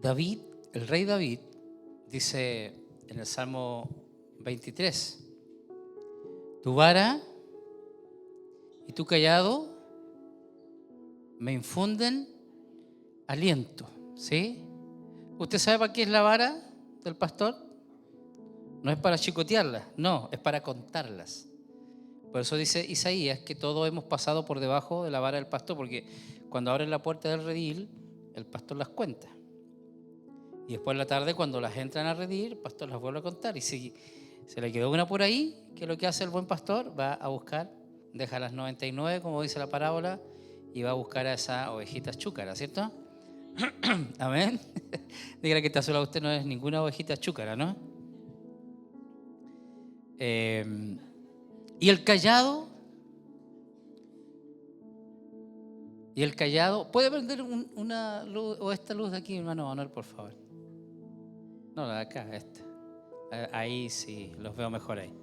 David, el rey David, dice en el Salmo 23, tu vara y tu cayado me infunden aliento, ¿sí? ¿Usted sabe para qué es la vara del pastor? No es para chicotearlas, no, es para contarlas. Por eso dice Isaías que todos hemos pasado por debajo de la vara del pastor, porque cuando abren la puerta del redil, el pastor las cuenta. Y después en la tarde, cuando las entran a redil, el pastor las vuelve a contar. Y si se le quedó una por ahí, ¿qué es lo que hace el buen pastor? Va a buscar, deja las 99, como dice la parábola, y va a buscar a esa ovejita chúcara, ¿cierto? Amén. Dígale que está sola, usted no es ninguna ovejita chúcara, ¿no? Y el cayado, ¿puede prender una luz o esta luz de aquí, hermano Manuel, por favor? No, la de acá, esta. Ahí sí, los veo mejor ahí.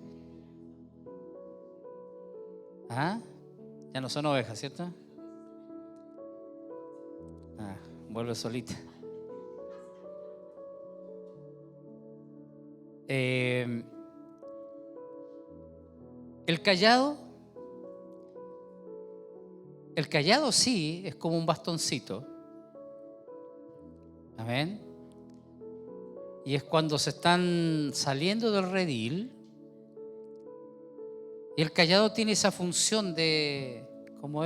¿Ah? Ya no son ovejas, ¿cierto? Vuelve solita. El cayado sí es como un bastoncito. Amén. Y es cuando se están saliendo del redil. Y el cayado tiene esa función de, como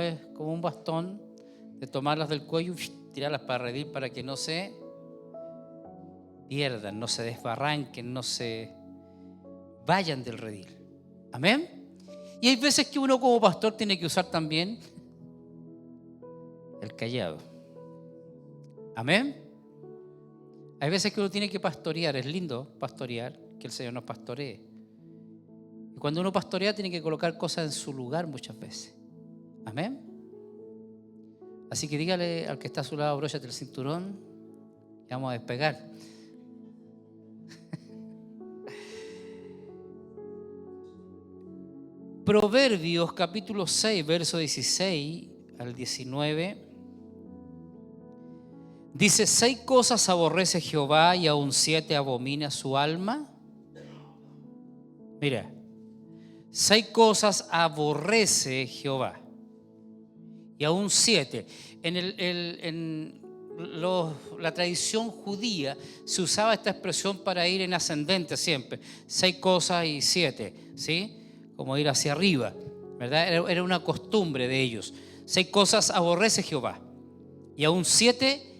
un bastón, de tomarlas del cuello y tirarlas para el redil para que no se pierdan, no se desbarranquen, no se vayan del redil. Amén. Y hay veces que uno como pastor tiene que usar también el cayado. Amén. Hay veces que uno tiene que pastorear. Es lindo pastorear, que el Señor nos pastoree. Y cuando uno pastorea tiene que colocar cosas en su lugar muchas veces. Amén. Así que dígale al que está a su lado, abróchate el cinturón y vamos a despegar. Proverbios capítulo 6, verso 16 al 19. Dice, 6 cosas aborrece Jehová y aún 7 abomina su alma. Mira, 6 cosas aborrece Jehová y aún 7. En la tradición judía se usaba esta expresión para ir en ascendente siempre. 6 cosas y 7, ¿sí? Como ir hacia arriba, ¿verdad? Era una costumbre de ellos. 6 cosas aborrece Jehová y aún 7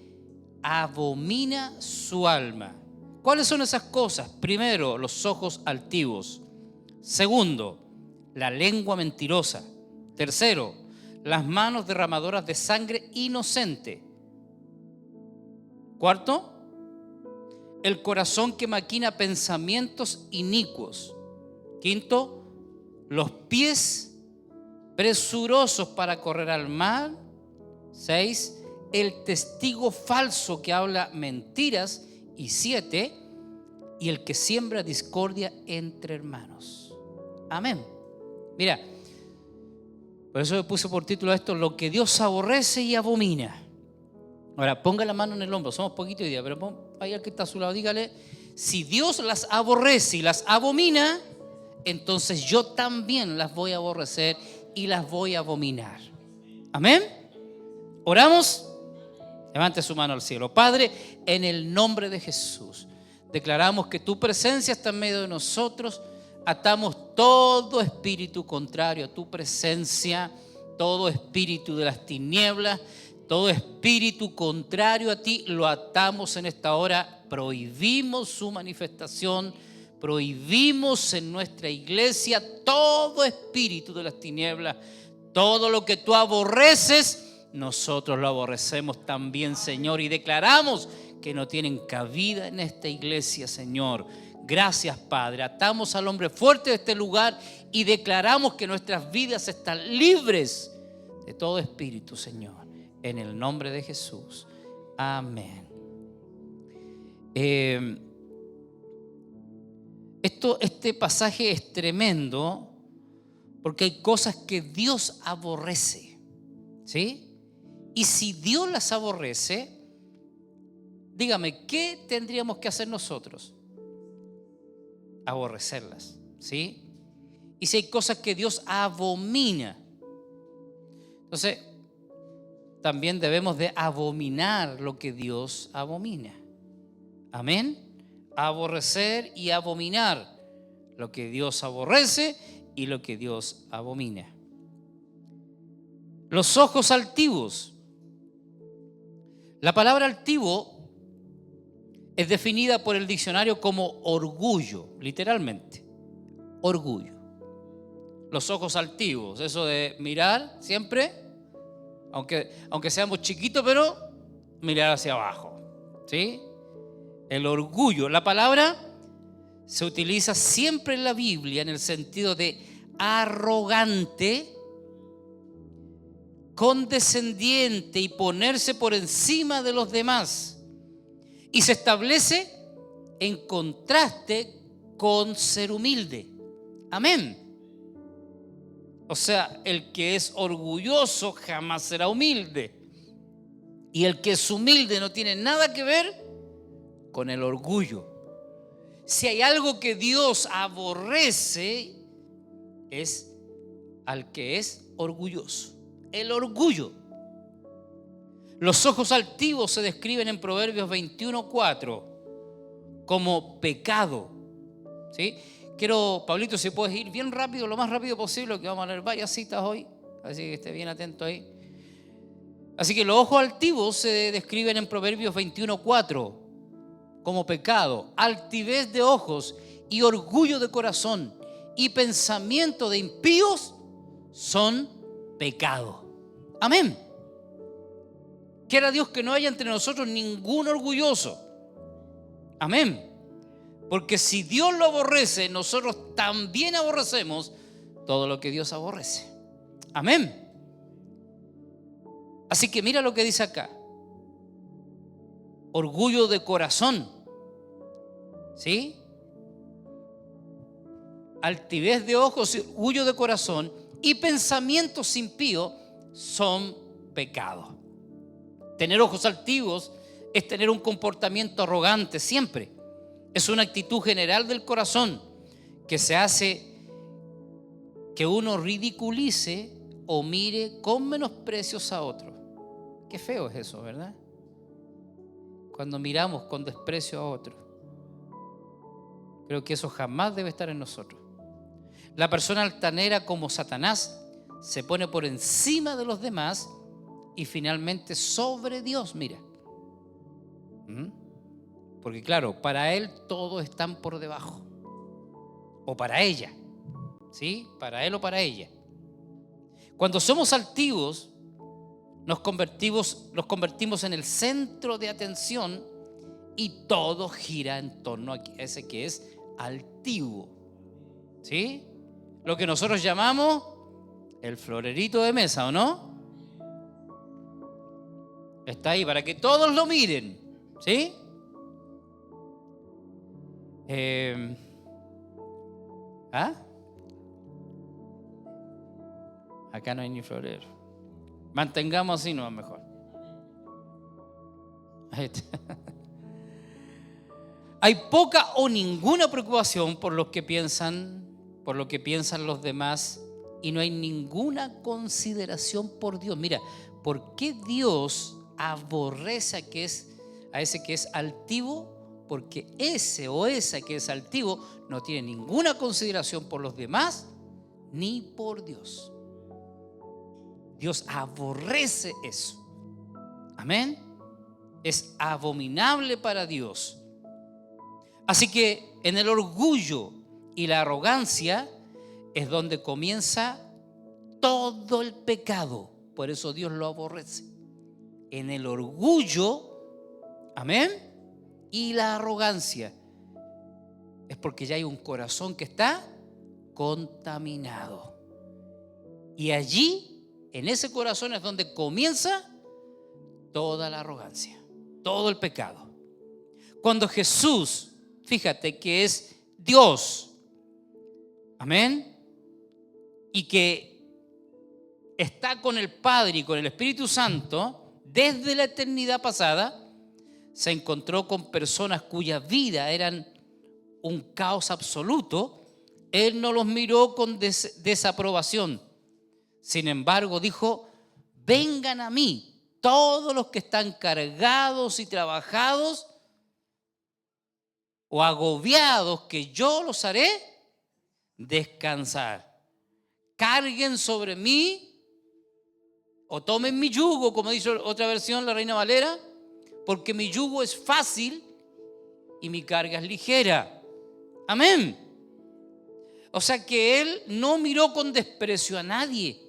abomina su alma. ¿Cuáles son esas cosas? Primero, los ojos altivos. Segundo, la lengua mentirosa. Tercero, las manos derramadoras de sangre inocente. Cuarto, el corazón que maquina pensamientos inicuos. Quinto, los pies presurosos para correr al mal. 6, el testigo falso que habla mentiras. Y 7, y el que siembra discordia entre hermanos. Amén. Mira, por eso le puse por título a esto, lo que Dios aborrece y abomina. Ahora, ponga la mano en el hombro, somos poquitos hoy día, pero ahí al que está a su lado, dígale, si Dios las aborrece y las abomina, entonces yo también las voy a aborrecer y las voy a abominar. Amén. ¿Oramos? Levante su mano al cielo. Padre, en el nombre de Jesús, declaramos que tu presencia está en medio de nosotros. Atamos todo espíritu contrario a tu presencia, todo espíritu de las tinieblas, todo espíritu contrario a ti, lo atamos en esta hora. Prohibimos su manifestación, prohibimos en nuestra iglesia todo espíritu de las tinieblas, todo lo que tú aborreces. Nosotros lo aborrecemos también, Señor, y declaramos que no tienen cabida en esta iglesia, Señor. Gracias, Padre. Atamos al hombre fuerte de este lugar y declaramos que nuestras vidas están libres de todo espíritu, Señor. En el nombre de Jesús. Amén. Este pasaje es tremendo porque hay cosas que Dios aborrece, ¿sí? Y si Dios las aborrece, dígame, ¿qué tendríamos que hacer nosotros? Aborrecerlas, ¿sí? Y si hay cosas que Dios abomina, entonces también debemos de abominar lo que Dios abomina. Amén. Aborrecer y abominar lo que Dios aborrece y lo que Dios abomina. Los ojos altivos. La palabra altivo es definida por el diccionario como orgullo, literalmente. Orgullo. Los ojos altivos, eso de mirar siempre, aunque seamos chiquitos, pero mirar hacia abajo, ¿sí? El orgullo. La palabra se utiliza siempre en la Biblia en el sentido de arrogante, condescendiente y ponerse por encima de los demás. Y se establece en contraste con ser humilde. Amén. O sea, el que es orgulloso jamás será humilde. Y el que es humilde no tiene nada que ver con el orgullo. Si hay algo que Dios aborrece, es al que es orgulloso. El orgullo. Los ojos altivos se describen en Proverbios 21:4 como pecado, ¿sí? Quiero, Pablito, si puedes ir bien rápido, lo más rápido posible, que vamos a leer varias citas hoy, así que esté bien atento ahí. Así que los ojos altivos se describen en Proverbios 21:4 como pecado, altivez de ojos y orgullo de corazón y pensamiento de impíos son pecado. Amén. Quiera Dios que no haya entre nosotros ningún orgulloso. Amén. Porque si Dios lo aborrece, nosotros también aborrecemos todo lo que Dios aborrece. Amén. Así que mira lo que dice acá. Orgullo de corazón, ¿sí? Altivez de ojos y orgullo de corazón y pensamientos impíos son pecado. Tener ojos altivos es tener un comportamiento arrogante siempre. Es una actitud general del corazón que se hace que uno ridiculice o mire con menosprecios a otro. Qué feo es eso, ¿verdad? Cuando miramos con desprecio a otro. Creo que eso jamás debe estar en nosotros. La persona altanera como Satanás se pone por encima de los demás y finalmente sobre Dios mira. Porque claro, para él todos están por debajo. O para ella. ¿Sí? Para él o para ella. Cuando somos altivos, nos convertimos en el centro de atención y todo gira en torno a ese que es altivo. ¿Sí? Lo que nosotros llamamos el florerito de mesa, ¿o no? Está ahí para que todos lo miren. ¿Sí? Acá no hay ni florero. Mantengamos así, no es mejor. Ahí está. Hay poca o ninguna preocupación por lo que piensan los demás y no hay ninguna consideración por Dios. Mira, ¿por qué Dios aborrece a ese que es altivo? Porque ese o esa que es altivo no tiene ninguna consideración por los demás ni por Dios. Dios aborrece eso. Amén. Es abominable para Dios. Así que en el orgullo y la arrogancia es donde comienza todo el pecado. Por eso Dios lo aborrece. En el orgullo, amén, y la arrogancia. Es porque ya hay un corazón que está contaminado. Y allí, en ese corazón es donde comienza toda la arrogancia, todo el pecado. Cuando Jesús, fíjate que es Dios, amén, y que está con el Padre y con el Espíritu Santo desde la eternidad pasada, se encontró con personas cuya vida eran un caos absoluto, Él no los miró con desaprobación. Sin embargo, dijo: vengan a mí todos los que están cargados y trabajados o agobiados, que yo los haré descansar. Carguen sobre mí o tomen mi yugo, como dice otra versión, la Reina Valera, porque mi yugo es fácil y mi carga es ligera. Amén. O sea que Él no miró con desprecio a nadie.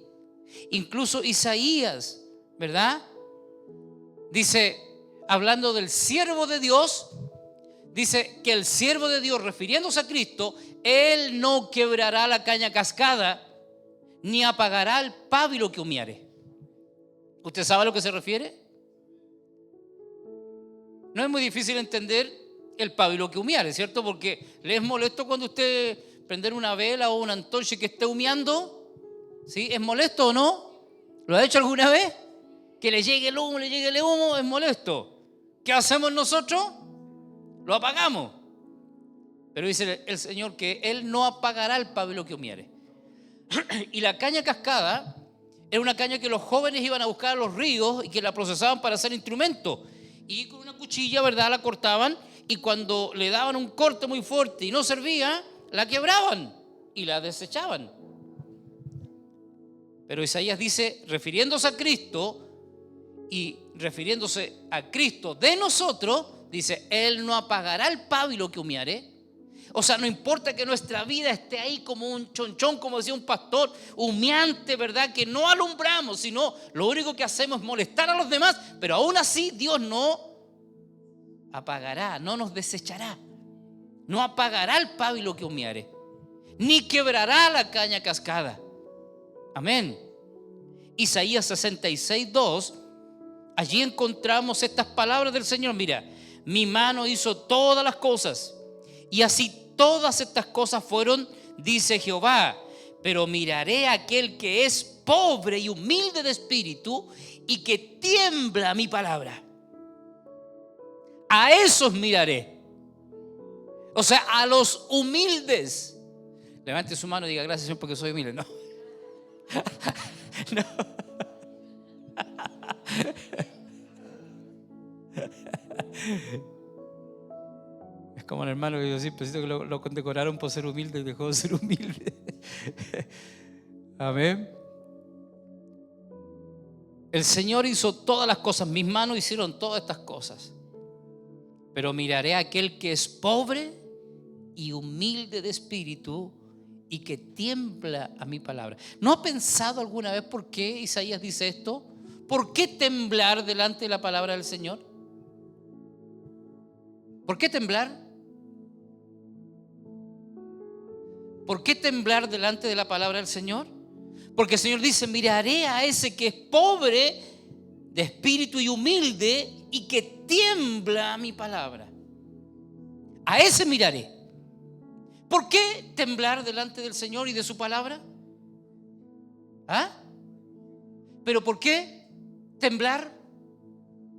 Incluso Isaías, ¿verdad? Dice, hablando del siervo de Dios, dice que el siervo de Dios, refiriéndose a Cristo, Él no quebrará la caña cascada, ni apagará el pábilo que humeare. ¿Usted sabe a lo que se refiere? No es muy difícil entender el pábilo que humeare, ¿cierto? Porque le es molesto cuando usted prender una vela o una antorcha que esté humeando. ¿Sí? ¿Es molesto o no? ¿Lo ha hecho alguna vez? Que le llegue el humo, es molesto. ¿Qué hacemos nosotros? Lo apagamos. Pero dice el Señor que Él no apagará el pábilo que humeare. Y la caña cascada era una caña que los jóvenes iban a buscar a los ríos y que la procesaban para hacer instrumentos. Y con una cuchilla, ¿verdad?, la cortaban, y cuando le daban un corte muy fuerte y no servía, la quebraban y la desechaban. Pero Isaías dice, refiriéndose a Cristo y refiriéndose a Cristo de nosotros, dice: Él no apagará el pábilo que humeare. O sea, no importa que nuestra vida esté ahí como un chonchón, como decía un pastor, humeante, ¿verdad? Que no alumbramos, sino lo único que hacemos es molestar a los demás, pero aún así Dios no apagará, no nos desechará, no apagará el pábilo que humeare, ni quebrará la caña cascada. Amén. Isaías 66:2, allí encontramos estas palabras del Señor. Mira, mi mano hizo todas las cosas, y así todas estas cosas fueron, dice Jehová. Pero miraré a aquel que es pobre y humilde de espíritu y que tiembla a mi palabra. A esos miraré. O sea, a los humildes. Levante su mano y diga: gracias, Señor, porque soy humilde. No. No. Es como el hermano que yo siempre siento que lo condecoraron por ser humilde y dejó de ser humilde. Amén. El Señor hizo todas las cosas, mis manos hicieron todas estas cosas. Pero miraré a aquel que es pobre y humilde de espíritu y que tiembla a mi palabra. ¿No ha pensado alguna vez por qué Isaías dice esto? ¿Por qué temblar delante de la palabra del Señor? ¿Por qué temblar? ¿Por qué temblar delante de la palabra del Señor? Porque el Señor dice: miraré a ese que es pobre de espíritu y humilde y que tiembla a mi palabra. A ese miraré. ¿Por qué temblar delante del Señor y de su palabra? ¿Ah? ¿Pero por qué temblar?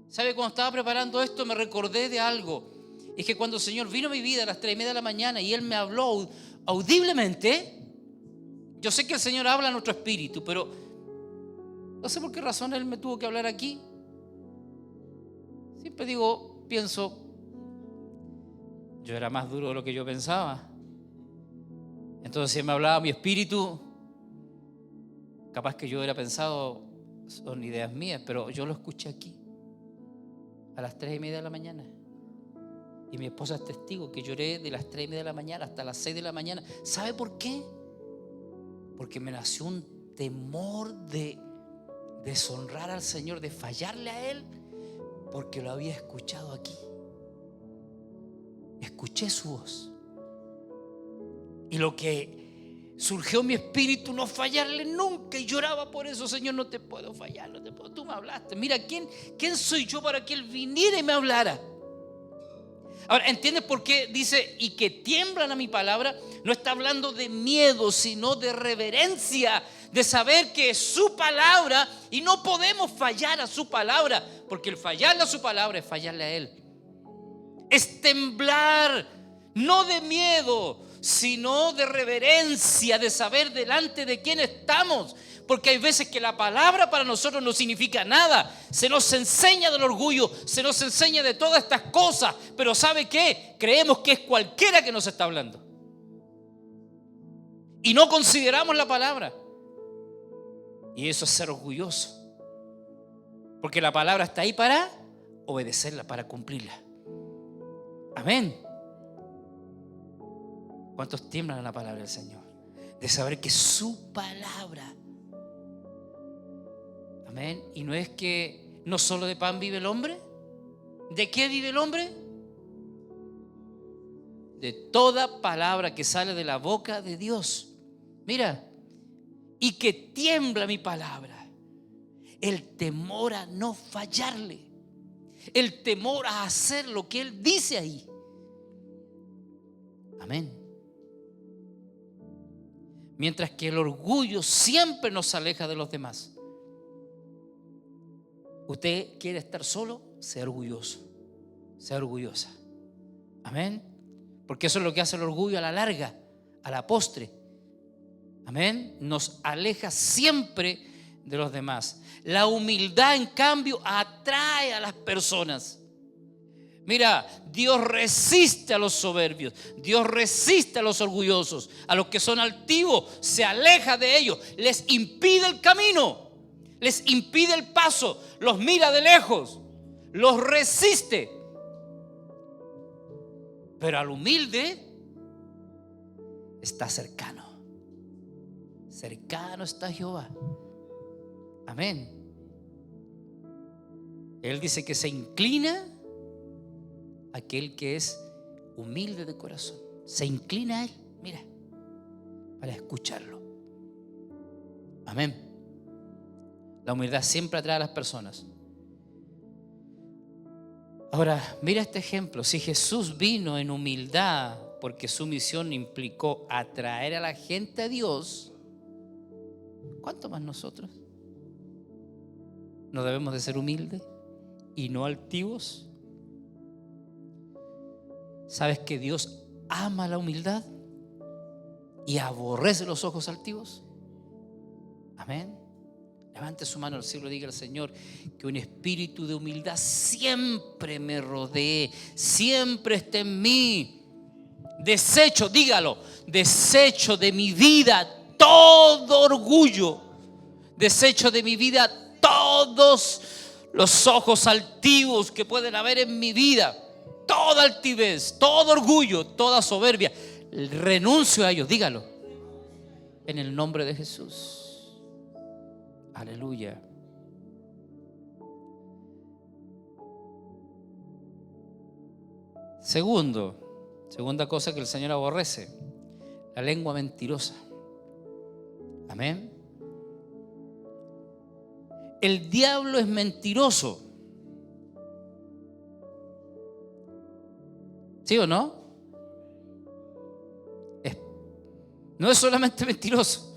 ¿Sabe? Cuando estaba preparando esto me recordé de algo. Es que cuando el Señor vino a mi vida a las 3:30 de la mañana y Él me habló audiblemente, yo sé que el Señor habla a nuestro espíritu, pero no sé por qué razón Él me tuvo que hablar aquí. Siempre pienso, yo era más duro de lo que yo pensaba. Entonces, si Él me hablaba a mi espíritu, capaz que yo hubiera pensado, son ideas mías, pero yo lo escuché aquí a las 3:30 de la mañana. Y mi esposa es testigo que lloré de las 3:30 de la mañana hasta las 6 de la mañana. ¿Sabe por qué? Porque me nació un temor de deshonrar al Señor, de fallarle a Él, porque lo había escuchado aquí. Escuché su voz. Y lo que surgió en mi espíritu, no fallarle nunca. Y lloraba por eso: Señor, no te puedo fallar, no te puedo. Tú me hablaste. Mira, ¿quién soy yo para que Él viniera y me hablara? Ahora, ¿entiendes por qué dice y que tiemblan a mi palabra? No está hablando de miedo, sino de reverencia, de saber que es su palabra y no podemos fallar a su palabra, porque el fallarle a su palabra es fallarle a Él. Es temblar, no de miedo, sino de reverencia, de saber delante de quién estamos. Porque hay veces que la palabra para nosotros no significa nada. Se nos enseña del orgullo, se nos enseña de todas estas cosas. Pero ¿sabe qué? Creemos que es cualquiera que nos está hablando. Y no consideramos la palabra. Y eso es ser orgulloso. Porque la palabra está ahí para obedecerla, para cumplirla. Amén. ¿Cuántos tiemblan a la palabra del Señor? De saber que su palabra. Amén. Y no es que no solo de pan vive el hombre. ¿De qué vive el hombre? De toda palabra que sale de la boca de Dios. Mira, y que tiembla mi palabra. El temor a no fallarle. El temor a hacer lo que Él dice ahí. Amén. Mientras que el orgullo siempre nos aleja de los demás. Usted quiere estar solo, sea orgulloso, sea orgullosa. Amén. Porque eso es lo que hace el orgullo a la larga, a la postre. Amén. Nos aleja siempre de los demás. La humildad, en cambio, atrae a las personas. Mira, Dios resiste a los soberbios, Dios resiste a los orgullosos, a los que son altivos, se aleja de ellos, les impide el camino, les impide el paso, los mira de lejos, los resiste. Pero al humilde está cercano. Cercano está Jehová. Amén. Él dice que se inclina aquel que es humilde de corazón. Se inclina a Él, mira, para escucharlo. Amén. La humildad siempre atrae a las personas. Ahora, mira este ejemplo. Si Jesús vino en humildad porque su misión implicó atraer a la gente a Dios, ¿cuánto más nosotros? ¿No debemos de ser humildes y no altivos? ¿Sabes que Dios ama la humildad y aborrece los ojos altivos? Amén. Levante su mano al cielo y diga al Señor que un espíritu de humildad siempre me rodee, siempre esté en mí. Desecho, dígalo, desecho de mi vida todo orgullo, desecho de mi vida todos los ojos altivos que pueden haber en mi vida, toda altivez, todo orgullo, toda soberbia. Renuncio a ellos, dígalo, en el nombre de Jesús. Aleluya. Segunda cosa que el Señor aborrece, la lengua mentirosa. Amén. El diablo es mentiroso. ¿Sí o no? No es solamente mentiroso,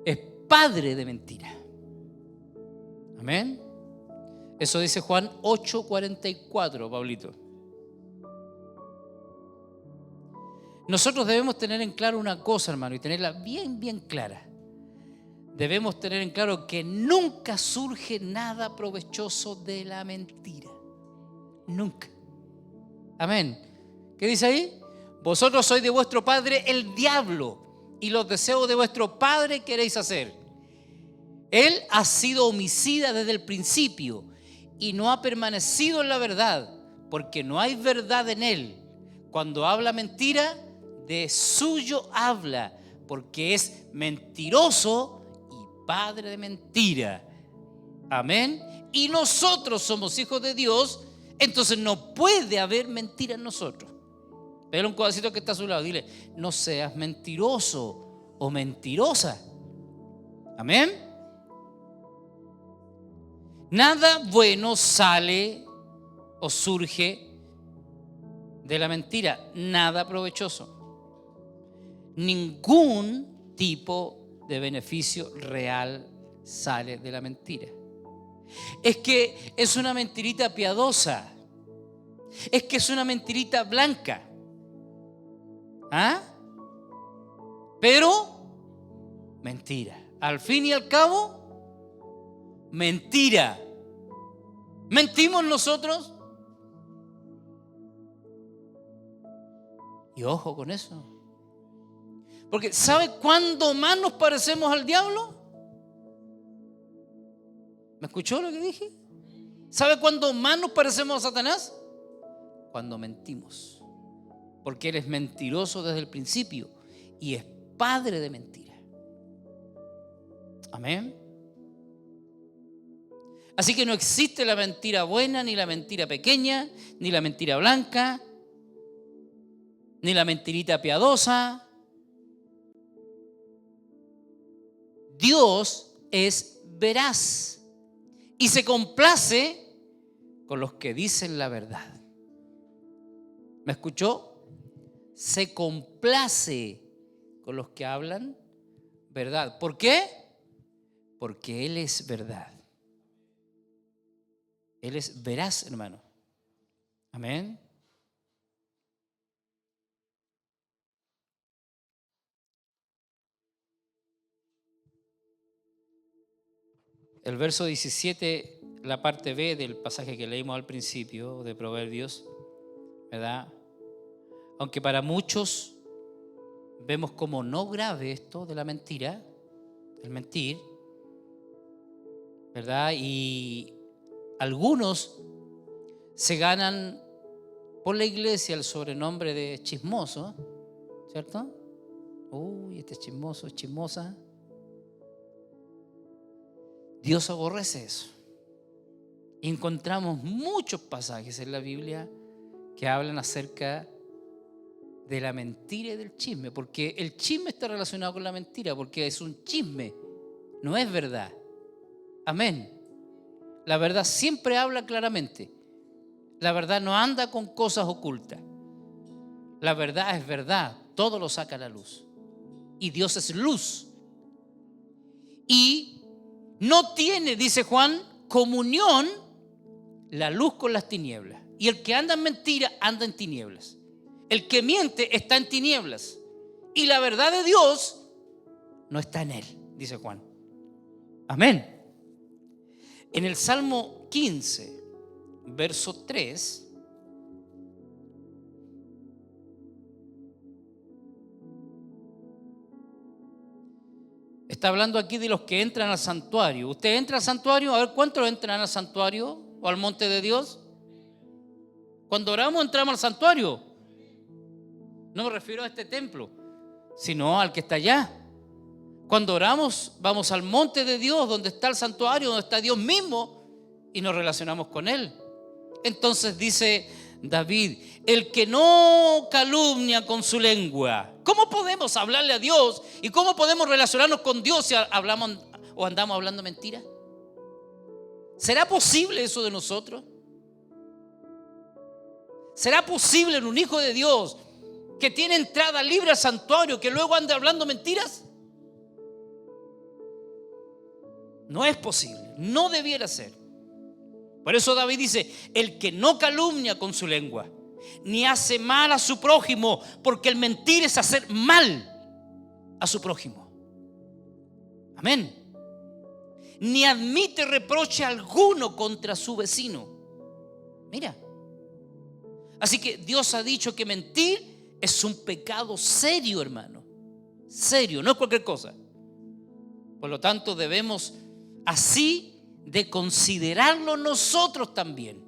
es padre de mentira. Amén. Eso dice Juan 8:44, Pablito. Nosotros debemos tener en claro una cosa, hermano, y tenerla bien, bien clara. Debemos tener en claro que nunca surge nada provechoso de la mentira. Nunca. Amén. ¿Qué dice ahí? Vosotros sois de vuestro padre el diablo, y los deseos de vuestro padre queréis hacer. Él ha sido homicida desde el principio y no ha permanecido en la verdad, porque no hay verdad en él. Cuando habla mentira, de suyo habla, porque es mentiroso y padre de mentira. Amén. Y nosotros somos hijos de Dios, entonces no puede haber mentira en nosotros. Pégale un codacito que está a su lado, dile: no seas mentiroso o mentirosa. Amén. Nada bueno sale o surge de la mentira, nada provechoso. Ningún tipo de beneficio real sale de la mentira. Es que es una mentirita piadosa. Es que es una mentirita blanca. ¿Ah? Pero mentira. Al fin y al cabo, mentira. ¿Mentimos nosotros? Y ojo con eso. Porque ¿sabe cuándo más nos parecemos al diablo? ¿Me escuchó lo que dije? ¿Sabe cuándo más nos parecemos a Satanás? Cuando mentimos. Porque él es mentiroso desde el principio y es padre de mentira. Amén. Así que no existe la mentira buena, ni la mentira pequeña, ni la mentira blanca, ni la mentirita piadosa. Dios es veraz y se complace con los que dicen la verdad. ¿Me escuchó? Se complace con los que hablan verdad. ¿Por qué? Porque Él es verdad. Él es veraz, hermano. Amén. El verso 17, la parte B del pasaje que leímos al principio de Proverbios, ¿verdad? Aunque para muchos vemos como no grave esto de la mentira, el mentir, ¿verdad? Y algunos se ganan por la iglesia el sobrenombre de chismoso, ¿cierto? Uy, este es chismoso, es chismosa. Dios aborrece eso. Y encontramos muchos pasajes en la Biblia que hablan acerca de la mentira y del chisme, porque el chisme está relacionado con la mentira, porque es un chisme, no es verdad. Amén. La verdad siempre habla claramente. La verdad no anda con cosas ocultas. La verdad es verdad, todo lo saca a la luz. Y Dios es luz. Y no tiene, dice Juan, comunión la luz con las tinieblas. Y el que anda en mentira anda en tinieblas. El que miente está en tinieblas. Y la verdad de Dios no está en él, dice Juan. Amén. En el Salmo 15, verso 3, está hablando aquí de los que entran al santuario. ¿Usted entra al santuario? A ver, ¿cuántos entran al santuario o al monte de Dios? Cuando oramos entramos al santuario. No me refiero a este templo, sino al que está allá. Cuando oramos vamos al monte de Dios, donde está el santuario, donde está Dios mismo, y nos relacionamos con Él. Entonces dice David, el que no calumnia con su lengua. ¿Cómo podemos hablarle a Dios y cómo podemos relacionarnos con Dios si hablamos o andamos hablando mentiras? ¿Será posible eso de nosotros? ¿Será posible en un hijo de Dios que tiene entrada libre al santuario que luego ande hablando mentiras? No es posible, no debiera ser. Por eso David dice, el que no calumnia con su lengua, ni hace mal a su prójimo, porque el mentir es hacer mal a su prójimo. Amén. Ni admite reproche alguno contra su vecino. Mira. Así que Dios ha dicho que mentir es un pecado serio, hermano. Serio, no es cualquier cosa. Por lo tanto, debemos así de considerarlo nosotros también.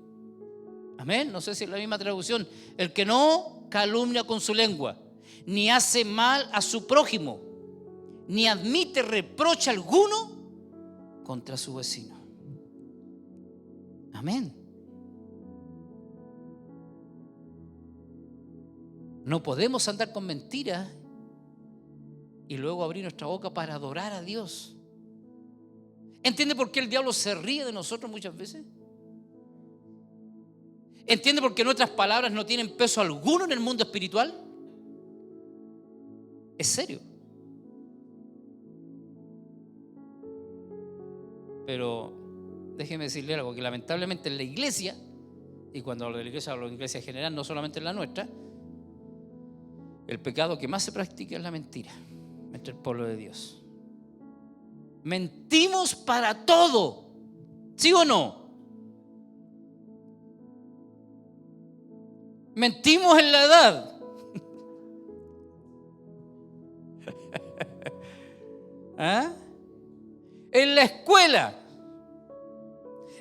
Amén. No sé si es la misma traducción. El que no calumnia con su lengua, ni hace mal a su prójimo, ni admite reproche alguno contra su vecino. Amén. No podemos andar con mentiras y luego abrir nuestra boca para adorar a Dios. ¿Entiende por qué el diablo se ríe de nosotros muchas veces? ¿Entiende por qué nuestras palabras no tienen peso alguno en el mundo espiritual? Es serio. Pero déjeme decirle algo, que lamentablemente en la iglesia y cuando hablo de la iglesia en general, no solamente en la nuestra, el pecado que más se practica es la mentira entre el pueblo de Dios. Mentimos para todo, ¿sí o no? Mentimos en la edad. ¿Ah? En la escuela,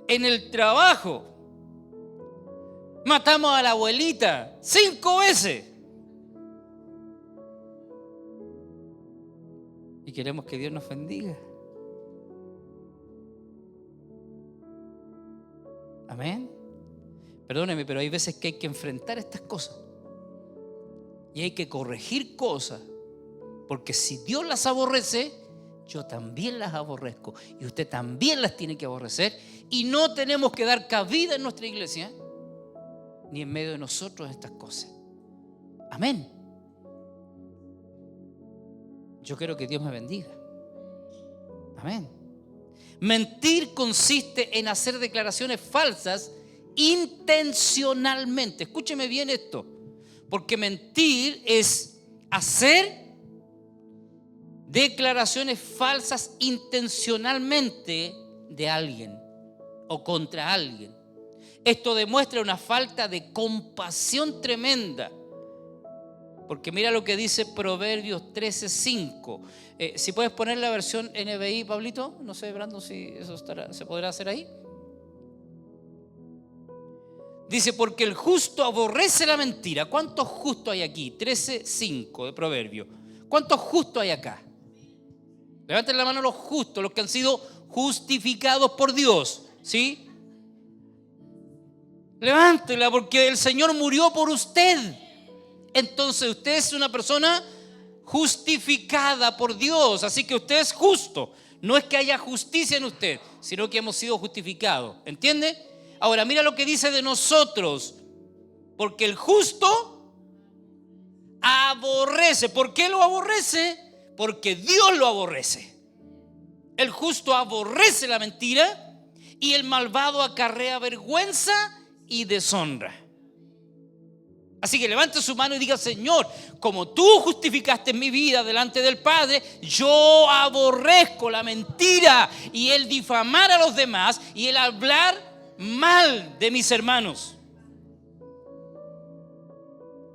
en el trabajo, matamos a la abuelita 5 veces y queremos que Dios nos bendiga. Amén. Perdóneme, pero hay veces que hay que enfrentar estas cosas y hay que corregir cosas, porque si Dios las aborrece, yo también las aborrezco y usted también las tiene que aborrecer, y no tenemos que dar cabida en nuestra iglesia ni en medio de nosotros estas cosas. Amén. Yo quiero que Dios me bendiga. Amén. Mentir consiste en hacer declaraciones falsas intencionalmente. Escúcheme bien esto, porque mentir es hacer declaraciones falsas intencionalmente de alguien o contra alguien. Esto demuestra una falta de compasión tremenda. Porque mira lo que dice Proverbios 13:5. Si puedes poner la versión NBI, Pablito. No sé, Brandon, si eso se podrá hacer ahí. Dice, porque el justo aborrece la mentira. ¿Cuántos justos hay aquí? 13:5 de Proverbios. ¿Cuántos justos hay acá? Levanten la mano los justos, los que han sido justificados por Dios. ¿Sí? Levántela, porque el Señor murió por usted. Entonces usted es una persona justificada por Dios. Así que usted es justo. No es que haya justicia en usted, sino que hemos sido justificados. ¿Entiende? Ahora mira lo que dice de nosotros. Porque el justo aborrece. ¿Por qué lo aborrece? Porque Dios lo aborrece. El justo aborrece la mentira y el malvado acarrea vergüenza y deshonra. Así que levante su mano y diga: Señor, como tú justificaste mi vida delante del Padre, yo aborrezco la mentira y el difamar a los demás y el hablar mal de mis hermanos.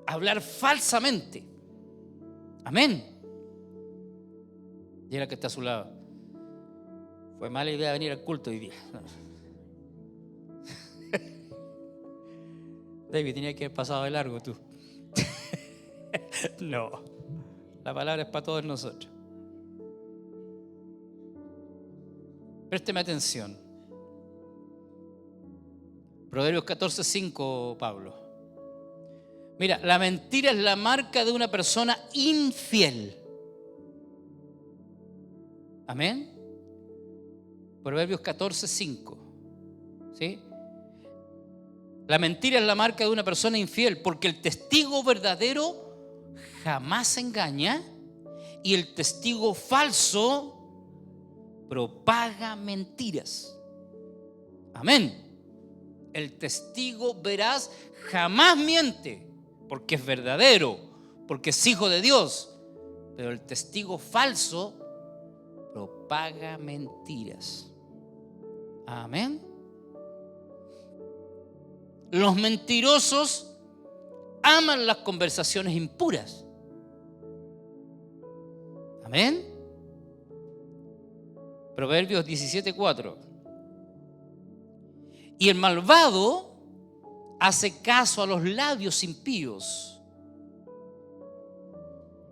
Hablar falsamente. Amén. Dile que está a su lado: fue mala idea venir al culto hoy día. David, tenía que haber pasado de largo tú. No, la palabra es para todos nosotros. Présteme atención. Proverbios 14:5, Pablo. Mira, la mentira es la marca de una persona infiel. Amén. Proverbios 14:5. ¿Sí? La mentira es la marca de una persona infiel, porque el testigo verdadero jamás engaña y el testigo falso propaga mentiras. Amén. El testigo veraz jamás miente, porque es verdadero, porque es hijo de Dios. Pero el testigo falso propaga mentiras. Amén. Los mentirosos aman las conversaciones impuras. Amén. Proverbios 17:4. Y el malvado hace caso a los labios impíos,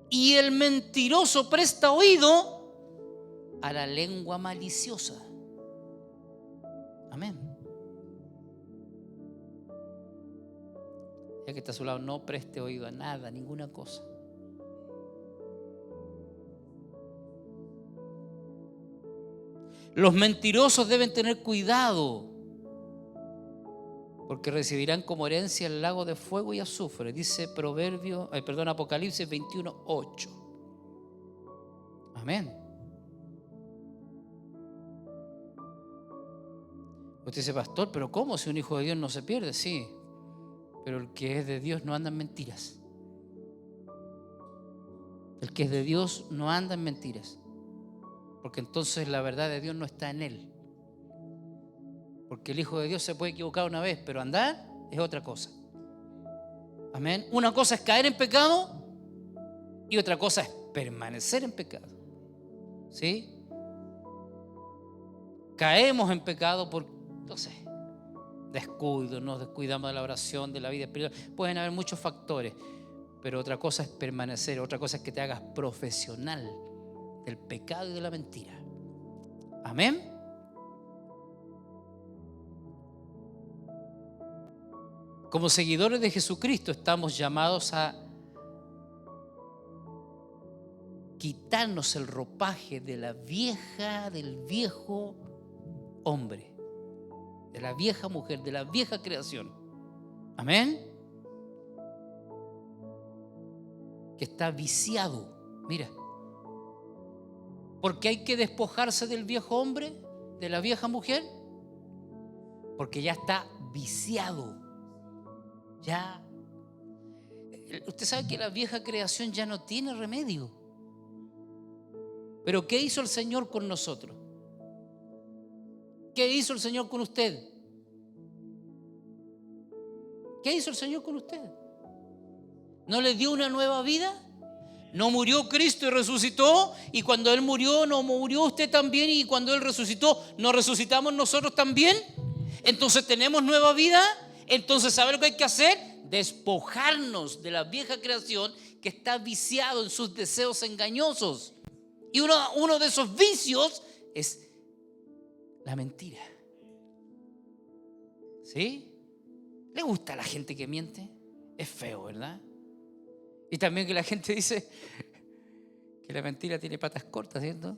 y el mentiroso presta oído a la lengua maliciosa. Amén. Ya que está a su lado, no preste oído a nada, ninguna cosa. Los mentirosos deben tener cuidado, porque recibirán como herencia el lago de fuego y azufre. Dice Apocalipsis 21:8. Amén. Usted dice: pastor, pero ¿cómo si un hijo de Dios no se pierde? Sí, Pero el que es de Dios no anda en mentiras. El que es de Dios no anda en mentiras. Porque entonces la verdad de Dios no está en él. Porque el Hijo de Dios se puede equivocar una vez, pero andar es otra cosa. Amén. Una cosa es caer en pecado y otra cosa es permanecer en pecado. ¿Sí? Caemos en pecado por, no sé, descuido, nos descuidamos de la oración, de la vida espiritual. Pueden haber muchos factores, pero otra cosa es permanecer, otra cosa es que te hagas profesional del pecado y de la mentira. Amén. Como seguidores de Jesucristo estamos llamados a quitarnos el ropaje de la vieja, del viejo hombre, de la vieja mujer, de la vieja creación. Amén. Que está viciado. Mira, ¿por qué hay que despojarse del viejo hombre, de la vieja mujer? Porque ya está viciado. Ya, usted sabe que la vieja creación ya no tiene remedio. Pero ¿qué hizo el Señor con nosotros? ¿Qué hizo el Señor con usted? ¿Qué hizo el Señor con usted? ¿No le dio una nueva vida? ¿No murió Cristo y resucitó? Y cuando Él murió, ¿no murió usted también? Y cuando Él resucitó, ¿no resucitamos nosotros también? Entonces tenemos nueva vida. Entonces, ¿sabe lo que hay que hacer? Despojarnos de la vieja creación que está viciado en sus deseos engañosos. Y uno de esos vicios es la mentira. ¿Sí? ¿Le gusta a la gente que miente? Es feo, ¿verdad? Y también que la gente dice que la mentira tiene patas cortas, ¿cierto?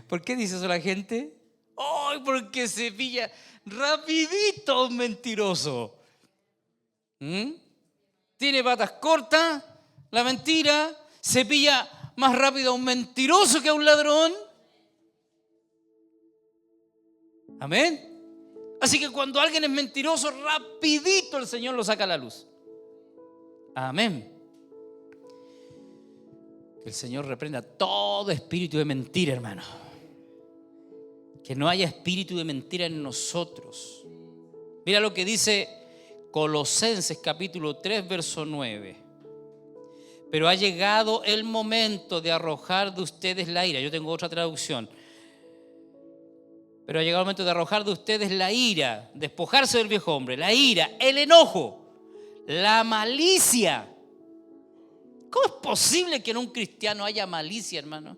¿Por qué dice eso la gente? ¡Ay! Porque se pilla rapidito un mentiroso. Tiene patas cortas, la mentira, se pilla más rápido a un mentiroso que a un ladrón. Amén. Así que cuando alguien es mentiroso, rapidito el Señor lo saca a la luz. Amén. Que el Señor reprenda todo espíritu de mentira, hermano. Que no haya espíritu de mentira en nosotros. Mira lo que dice Colosenses capítulo 3, verso 9. Pero ha llegado el momento de arrojar de ustedes la ira. Yo tengo otra traducción. Pero ha llegado el momento de arrojar de ustedes la ira, despojarse del viejo hombre, la ira, el enojo, la malicia. ¿Cómo es posible que en un cristiano haya malicia, hermano?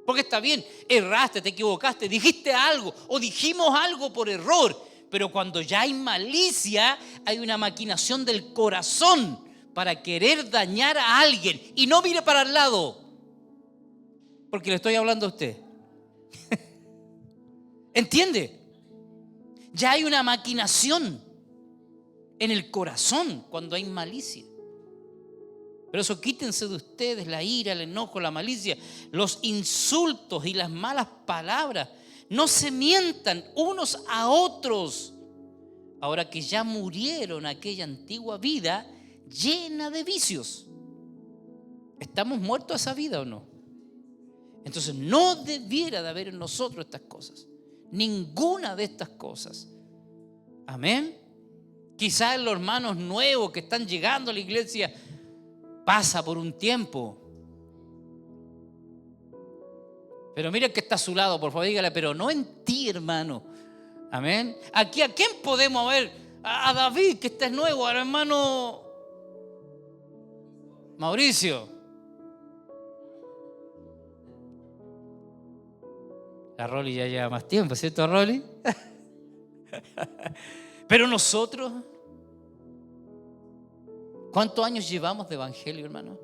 Porque está bien, erraste, te equivocaste, dijiste algo o dijimos algo por error. Pero cuando ya hay malicia, hay una maquinación del corazón para querer dañar a alguien. Y no mire para el lado, porque le estoy hablando a usted. ¿Entiende? Ya hay una maquinación en el corazón cuando hay malicia. Pero eso quítense de ustedes la ira, el enojo, la malicia, los insultos y las malas palabras. No se mientan unos a otros. Ahora que ya murieron aquella antigua vida llena de vicios. ¿Estamos muertos a esa vida o no? Entonces no debiera de haber en nosotros estas cosas. Ninguna de estas cosas. Amén. Quizás los hermanos nuevos que están llegando a la iglesia pasa por un tiempo. Pero mira que está a su lado, por favor, dígale, pero no en ti, hermano. Amén. Aquí, ¿a quién podemos ver? A David, que este es nuevo, al hermano Mauricio. La Rolly ya lleva más tiempo, ¿cierto, Rolly? Pero nosotros, ¿cuántos años llevamos de evangelio, hermano?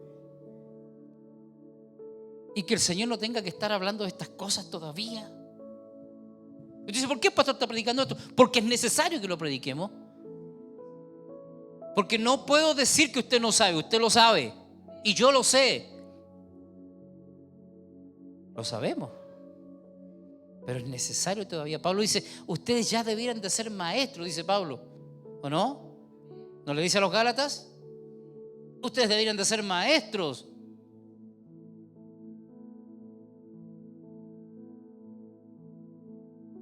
Y que el Señor no tenga que estar hablando de estas cosas todavía. Y dice, ¿por qué el pastor está predicando esto? Porque es necesario que lo prediquemos. Porque no puedo decir que usted no sabe, usted lo sabe. Y yo lo sé. Lo sabemos. pero es necesario todavía. Pablo dice, ustedes ya debieran de ser maestros, dice Pablo, ¿o no? ¿No le dice a los Gálatas? Ustedes deberían de ser maestros.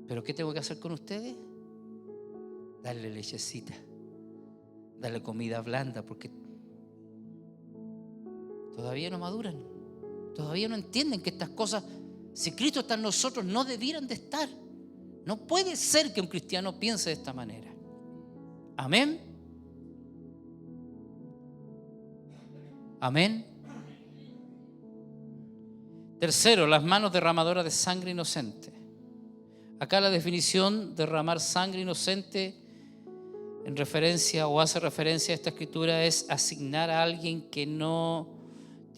¿Pero qué tengo que hacer con ustedes? Darle lechecita, darle comida blanda, porque todavía no maduran, todavía no entienden que estas cosas, si Cristo está en nosotros, no debieran de estar. No puede ser que un cristiano piense de esta manera. Amén. Amén. Tercero, las manos derramadoras de sangre inocente. Acá la definición de derramar sangre inocente en referencia o hace referencia a esta escritura es asignar a alguien que no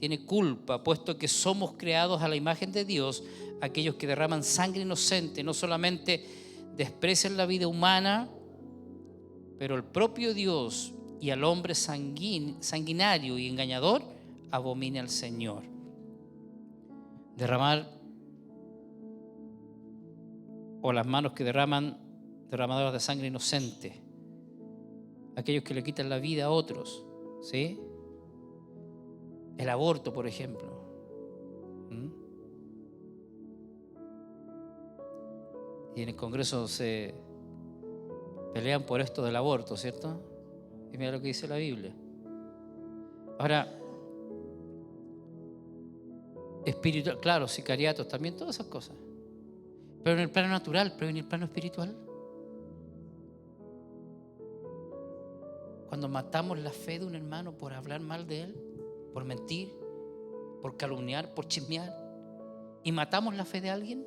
tiene culpa, puesto que somos creados a la imagen de Dios. Aquellos que derraman sangre inocente no solamente desprecian la vida humana, pero el propio Dios y al hombre sanguinario y engañador abomina al Señor. Derramar, o las manos que derramadoras de sangre inocente, aquellos que le quitan la vida a otros, ¿sí? El aborto, por ejemplo. Y en el Congreso se pelean por esto del aborto, ¿cierto? Y mira lo que dice la Biblia. Ahora, espiritual, claro, sicariatos, también todas esas cosas. Pero en el plano natural, pero en el plano espiritual. Cuando matamos la fe de un hermano por hablar mal de él, por mentir, por calumniar, por chismear, y matamos la fe de alguien,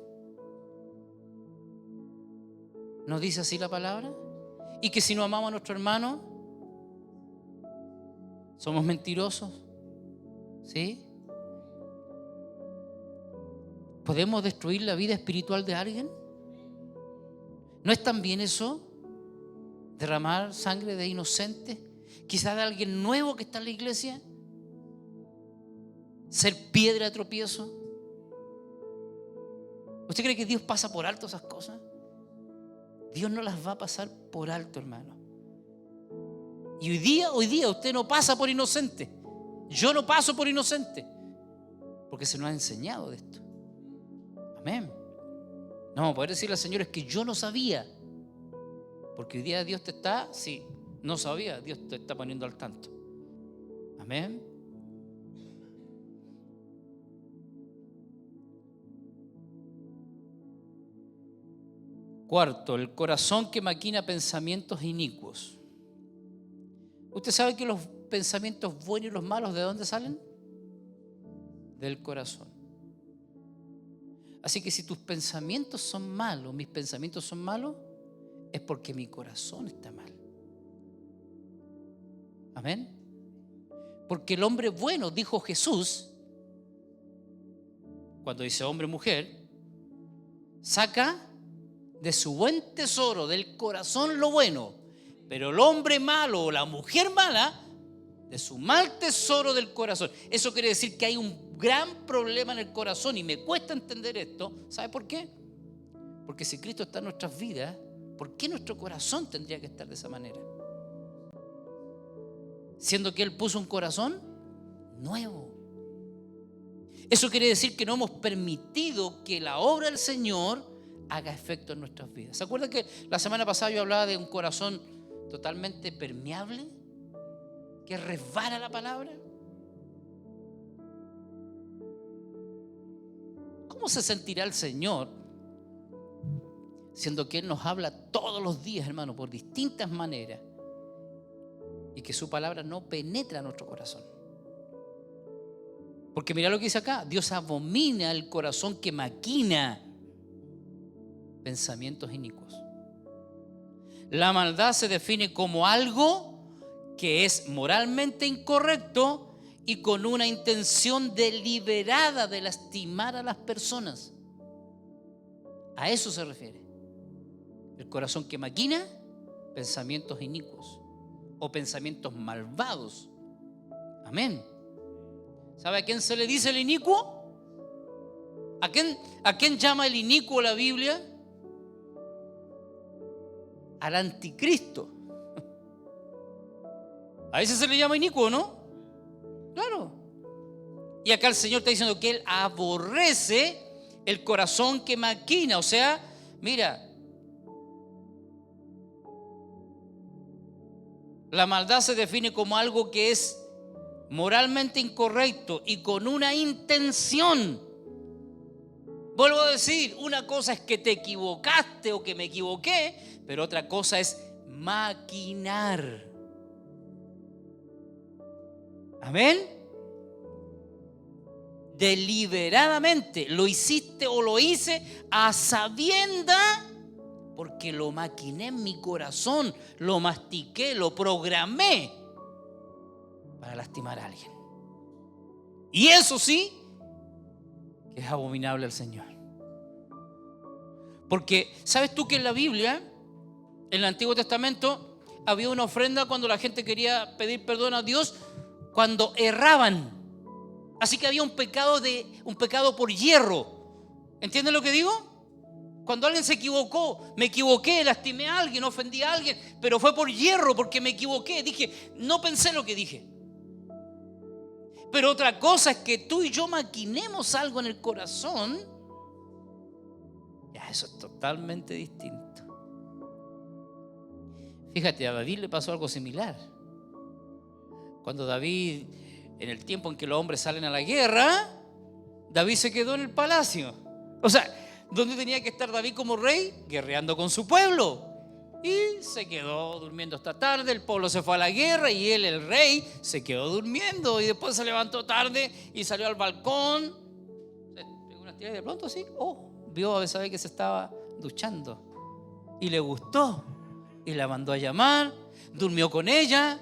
¿nos dice así la palabra? Y que si no amamos a nuestro hermano, somos mentirosos, ¿sí? ¿Podemos destruir la vida espiritual de alguien? ¿No es también eso? Derramar sangre de inocentes, quizás de alguien nuevo que está en la iglesia, ser piedra de tropiezo. ¿Usted cree que Dios pasa por alto esas cosas? Dios no las va a pasar por alto, hermano. Y hoy día usted no pasa por inocente. Yo no paso por inocente, porque se nos ha enseñado de esto. Amén. No vamos a poder decirle al Señor, es que yo no sabía. Porque hoy día Dios te está, sí, no sabía, Dios te está poniendo al tanto. Amén. Cuarto, el corazón que maquina pensamientos inicuos. ¿Usted sabe que los pensamientos buenos y los malos de dónde salen? Del corazón. Así que si tus pensamientos son malos, mis pensamientos son malos, es porque mi corazón está mal. Amén. Porque el hombre bueno, dijo Jesús, cuando dice hombre, mujer, saca de su buen tesoro, del corazón, lo bueno. Pero el hombre malo o la mujer mala, de su mal tesoro del corazón. Eso quiere decir que hay un gran problema en el corazón y me cuesta entender esto. ¿Sabe por qué? Porque si Cristo está en nuestras vidas, ¿por qué nuestro corazón tendría que estar de esa manera? Siendo que Él puso un corazón nuevo. Eso quiere decir que no hemos permitido que la obra del Señor haga efecto en nuestras vidas. ¿Se acuerdan que la semana pasada yo hablaba de un corazón totalmente permeable, que resbala la palabra? ¿Cómo se sentirá el Señor siendo que Él nos habla todos los días, hermano, por distintas maneras, y que su palabra no penetra en nuestro corazón? Porque mira lo que dice acá: Dios abomina el corazón que maquina pensamientos inicuos. La maldad se define como algo que es moralmente incorrecto y con una intención deliberada de lastimar a las personas. A eso se refiere. El corazón que maquina pensamientos inicuos o pensamientos malvados. Amén. ¿Sabe a quién se le dice el inicuo? ¿A quién llama el inicuo la Biblia? Al anticristo. A veces se le llama inicuo, ¿no? Claro. Y acá el Señor está diciendo que Él aborrece el corazón que maquina. O sea, mira, la maldad se define como algo que es moralmente incorrecto y con una intención. Vuelvo a decir, una cosa es que te equivocaste o que me equivoqué, pero otra cosa es maquinar. Amén. Deliberadamente lo hiciste o lo hice a sabienda, porque lo maquiné en mi corazón, lo mastiqué, lo programé para lastimar a alguien. Y eso sí que es abominable al Señor. Porque ¿sabes tú que en la Biblia, en el Antiguo Testamento, había una ofrenda cuando la gente quería pedir perdón a Dios cuando erraban? Así que había un pecado por hierro. ¿Entienden lo que digo? Cuando alguien se equivocó, me equivoqué, lastimé a alguien, ofendí a alguien, pero fue por hierro, porque me equivoqué. Dije, no pensé lo que dije. Pero otra cosa es que tú y yo maquinemos algo en el corazón. Ya, eso es totalmente distinto. Fíjate, a David le pasó algo similar. Cuando David, en el tiempo en que los hombres salen a la guerra, David se quedó en el palacio. O sea, ¿dónde tenía que estar David como rey? Guerreando con su pueblo. Y se quedó durmiendo hasta tarde. El pueblo se fue a la guerra y él, el rey, se quedó durmiendo. Y después se levantó tarde y salió al balcón. Se pegó una tirada y de pronto así, vio a Betsabé que se estaba duchando. Y le gustó. Y la mandó a llamar. Durmió con ella.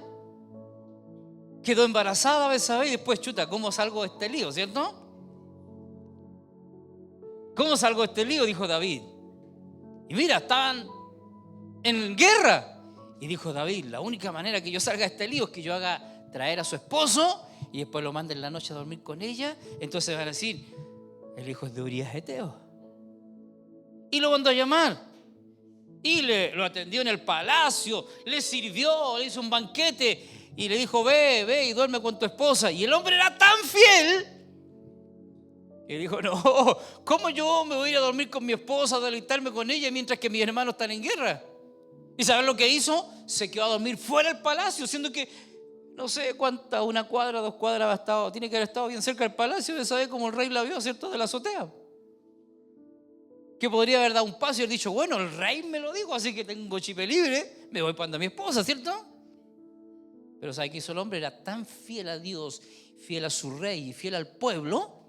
Quedó embarazada Betsabé y después, chuta, ¿cómo salgo de este lío? ¿Cierto? ¿Cómo salgo de este lío? Dijo David. Y mira, estaban en guerra. Y dijo David, la única manera que yo salga de este lío es que yo haga traer a su esposo y después lo mande en la noche a dormir con ella. Entonces van a decir, el hijo es de Urías Eteo. Y lo mandó a llamar. Y lo atendió en el palacio, le sirvió, le hizo un banquete y le dijo, ve y duerme con tu esposa. Y el hombre era tan fiel y dijo, no, ¿cómo yo me voy a ir a dormir con mi esposa, a deleitarme con ella mientras que mis hermanos están en guerra? ¿Y sabes lo que hizo? Se quedó a dormir fuera del palacio, siendo que no sé cuánta, 1 cuadra, 2 cuadras ha estado, tiene que haber estado bien cerca del palacio, de saber cómo el rey la vio, ¿cierto? De la azotea. Que podría haber dado un paso y haber dicho, bueno, el rey me lo dijo, así que tengo chipe libre, me voy para donde mi esposa, ¿cierto? Pero ¿sabe qué hizo el hombre? Era tan fiel a Dios, fiel a su rey y fiel al pueblo,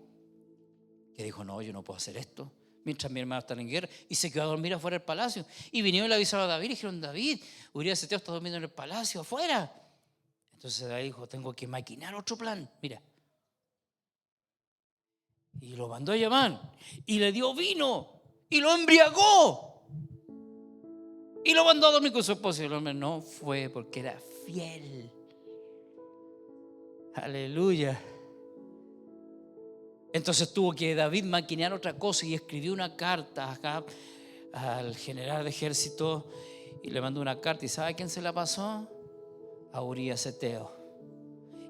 que dijo, no, yo no puedo hacer esto mientras mi hermano está en guerra. Y se quedó a dormir afuera del palacio. Y vinieron y le avisaron a David y dijeron, David, Urías Eteo está durmiendo en el palacio afuera. Entonces David dijo, tengo que maquinar otro plan. Mira. Y lo mandó a llamar y le dio vino y lo embriagó y lo mandó a dormir con su esposa. Y el hombre no fue porque era fiel. Aleluya. Entonces tuvo que David maquinar otra cosa y escribió una carta acá al general de ejército y le mandó una carta. ¿Y sabe a quién se la pasó? A Urías Eteo.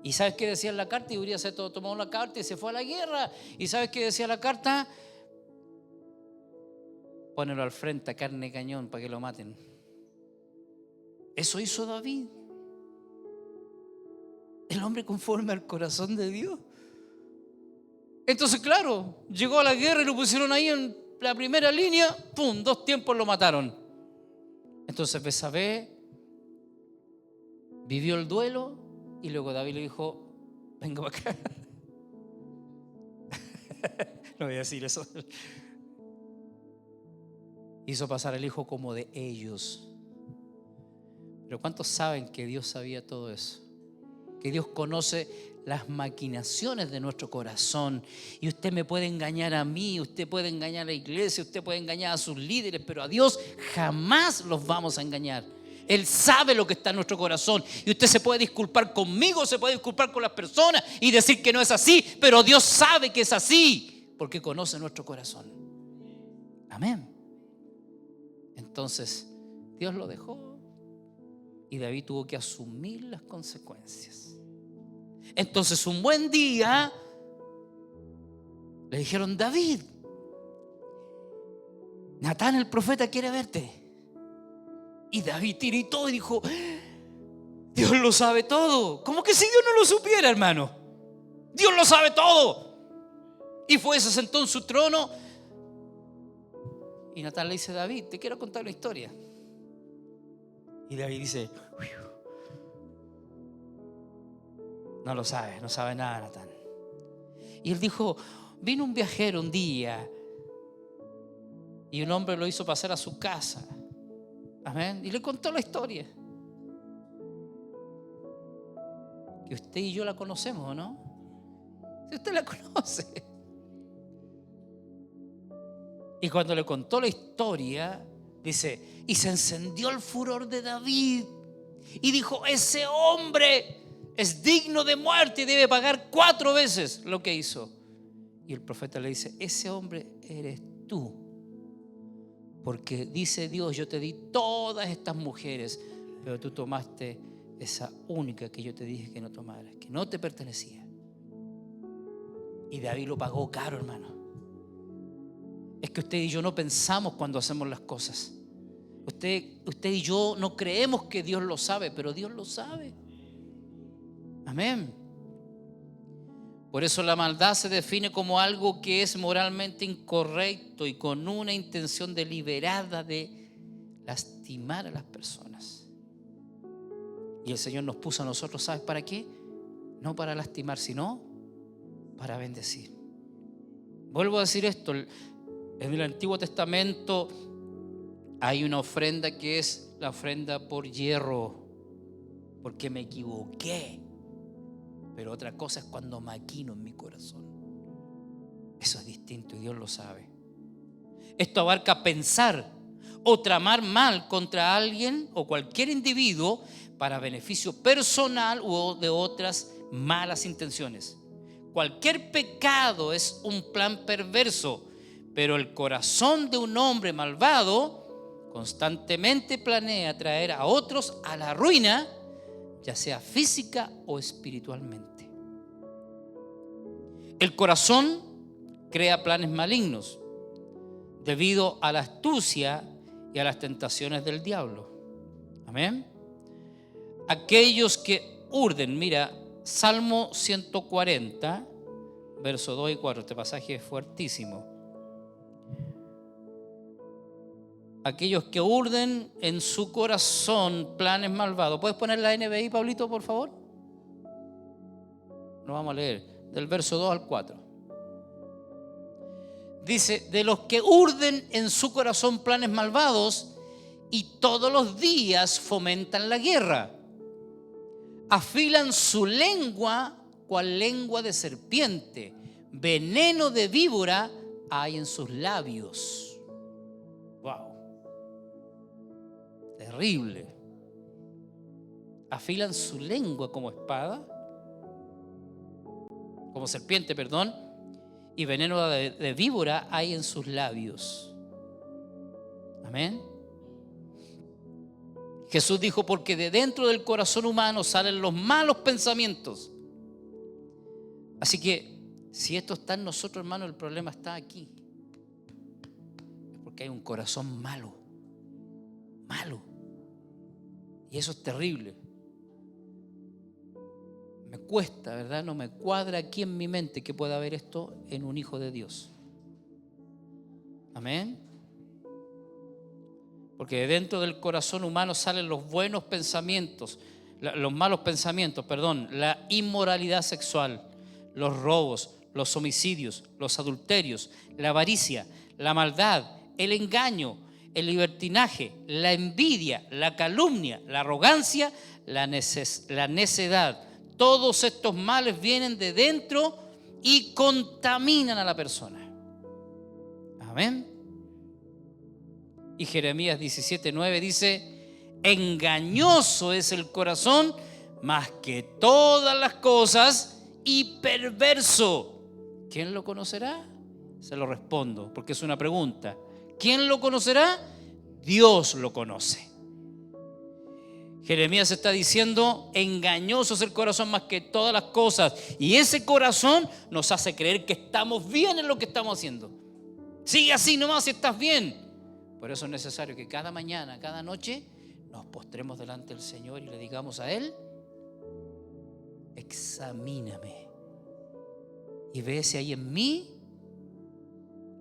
¿Y sabes qué decía en la carta? Y Urías Eteo tomó la carta y se fue a la guerra. ¿Y sabes qué decía la carta? Pónelo al frente a carne de cañón para que lo maten. Eso hizo David. El hombre conforme al corazón de Dios. Entonces, claro, llegó a la guerra y lo pusieron ahí en la primera línea. ¡Pum! 2 tiempos lo mataron. Entonces Betsabé vivió el duelo y luego David le dijo, venga para acá. No voy a decir eso. Hizo pasar al hijo como de ellos. Pero ¿cuántos saben que Dios sabía todo eso? Que Dios conoce las maquinaciones de nuestro corazón. Y usted me puede engañar a mí, usted puede engañar a la iglesia, usted puede engañar a sus líderes, pero a Dios jamás los vamos a engañar. Él sabe lo que está en nuestro corazón. Y usted se puede disculpar conmigo, se puede disculpar con las personas y decir que no es así, pero Dios sabe que es así. porque conoce nuestro corazón. Amén. Entonces, Dios lo dejó y David tuvo que asumir las consecuencias. Entonces, un buen día le dijeron: David, Natán el profeta quiere verte. Y David tiritó y dijo: Dios lo sabe todo. ¿Cómo que si Dios no lo supiera, hermano? Dios lo sabe todo. Y fue, se sentó en su trono. Y Natán le dice: David, te quiero contar una historia. Y David dice: no lo sabe, no sabe nada, Natán. Y él dijo: vino un viajero un día y un hombre lo hizo pasar a su casa. Amén. Y le contó la historia. Que usted y yo la conocemos, ¿no? Si usted la conoce. Y cuando le contó la historia, dice: y se encendió el furor de David y dijo: ese hombre es digno de muerte y debe pagar 4 veces lo que hizo. Y el profeta le dice: ese hombre eres tú, porque dice Dios: yo te di todas estas mujeres, pero tú tomaste esa única que yo te dije que no tomaras, que no te pertenecía. Y David lo pagó caro, hermano. Es que usted y yo no pensamos cuando hacemos las cosas. Usted y yo no creemos que Dios lo sabe, pero Dios lo sabe. Amén. Por eso la maldad se define como algo que es moralmente incorrecto y con una intención deliberada de lastimar a las personas. Y el Señor nos puso a nosotros, ¿sabes para qué? No para lastimar, sino para bendecir. Vuelvo a decir esto: en el Antiguo Testamento hay una ofrenda que es la ofrenda por hierro, porque me equivoqué. Pero otra cosa es cuando maquino en mi corazón. Eso es distinto y Dios lo sabe. Esto abarca pensar o tramar mal contra alguien o cualquier individuo para beneficio personal o de otras malas intenciones. Cualquier pecado es un plan perverso, pero el corazón de un hombre malvado constantemente planea traer a otros a la ruina, ya sea física o espiritualmente. El corazón crea planes malignos debido a la astucia y a las tentaciones del diablo. Amén. Aquellos que urden, mira, Salmo 140, verso 2 y 4, este pasaje es fuertísimo. Aquellos que urden en su corazón planes malvados. ¿Puedes poner la NBI, Pablito, por favor? Lo vamos a leer, del verso 2 al 4. Dice: de los que urden en su corazón planes malvados y todos los días fomentan la guerra. Afilan su lengua cual lengua de serpiente. Veneno de víbora hay en sus labios. Wow. Terrible. Afilan su lengua como espada, como serpiente, perdón, y veneno de víbora hay en sus labios. Amén. Jesús dijo: porque de dentro del corazón humano salen los malos pensamientos. Así que si esto está en nosotros, hermano, el problema está aquí. Es porque hay un corazón malo. Y eso es terrible. Me cuesta, ¿verdad? No me cuadra aquí en mi mente que pueda haber esto en un hijo de Dios. Amén. Porque de dentro del corazón humano salen los buenos pensamientos, los malos pensamientos, perdón, la inmoralidad sexual, los robos, los homicidios, los adulterios, la avaricia, la maldad, el engaño, el libertinaje, la envidia, la calumnia, la arrogancia, la necedad. Todos estos males vienen de dentro y contaminan a la persona. Amén. Y Jeremías 17:9 dice: engañoso es el corazón más que todas las cosas y perverso. ¿Quién lo conocerá? Se lo respondo porque es una pregunta. ¿Quién lo conocerá? Dios lo conoce. Jeremías está diciendo, engañoso es el corazón más que todas las cosas. Y ese corazón nos hace creer que estamos bien en lo que estamos haciendo. Sigue así nomás si estás bien. Por eso es necesario que cada mañana, cada noche, nos postremos delante del Señor y le digamos a Él, examíname y ve si hay en mí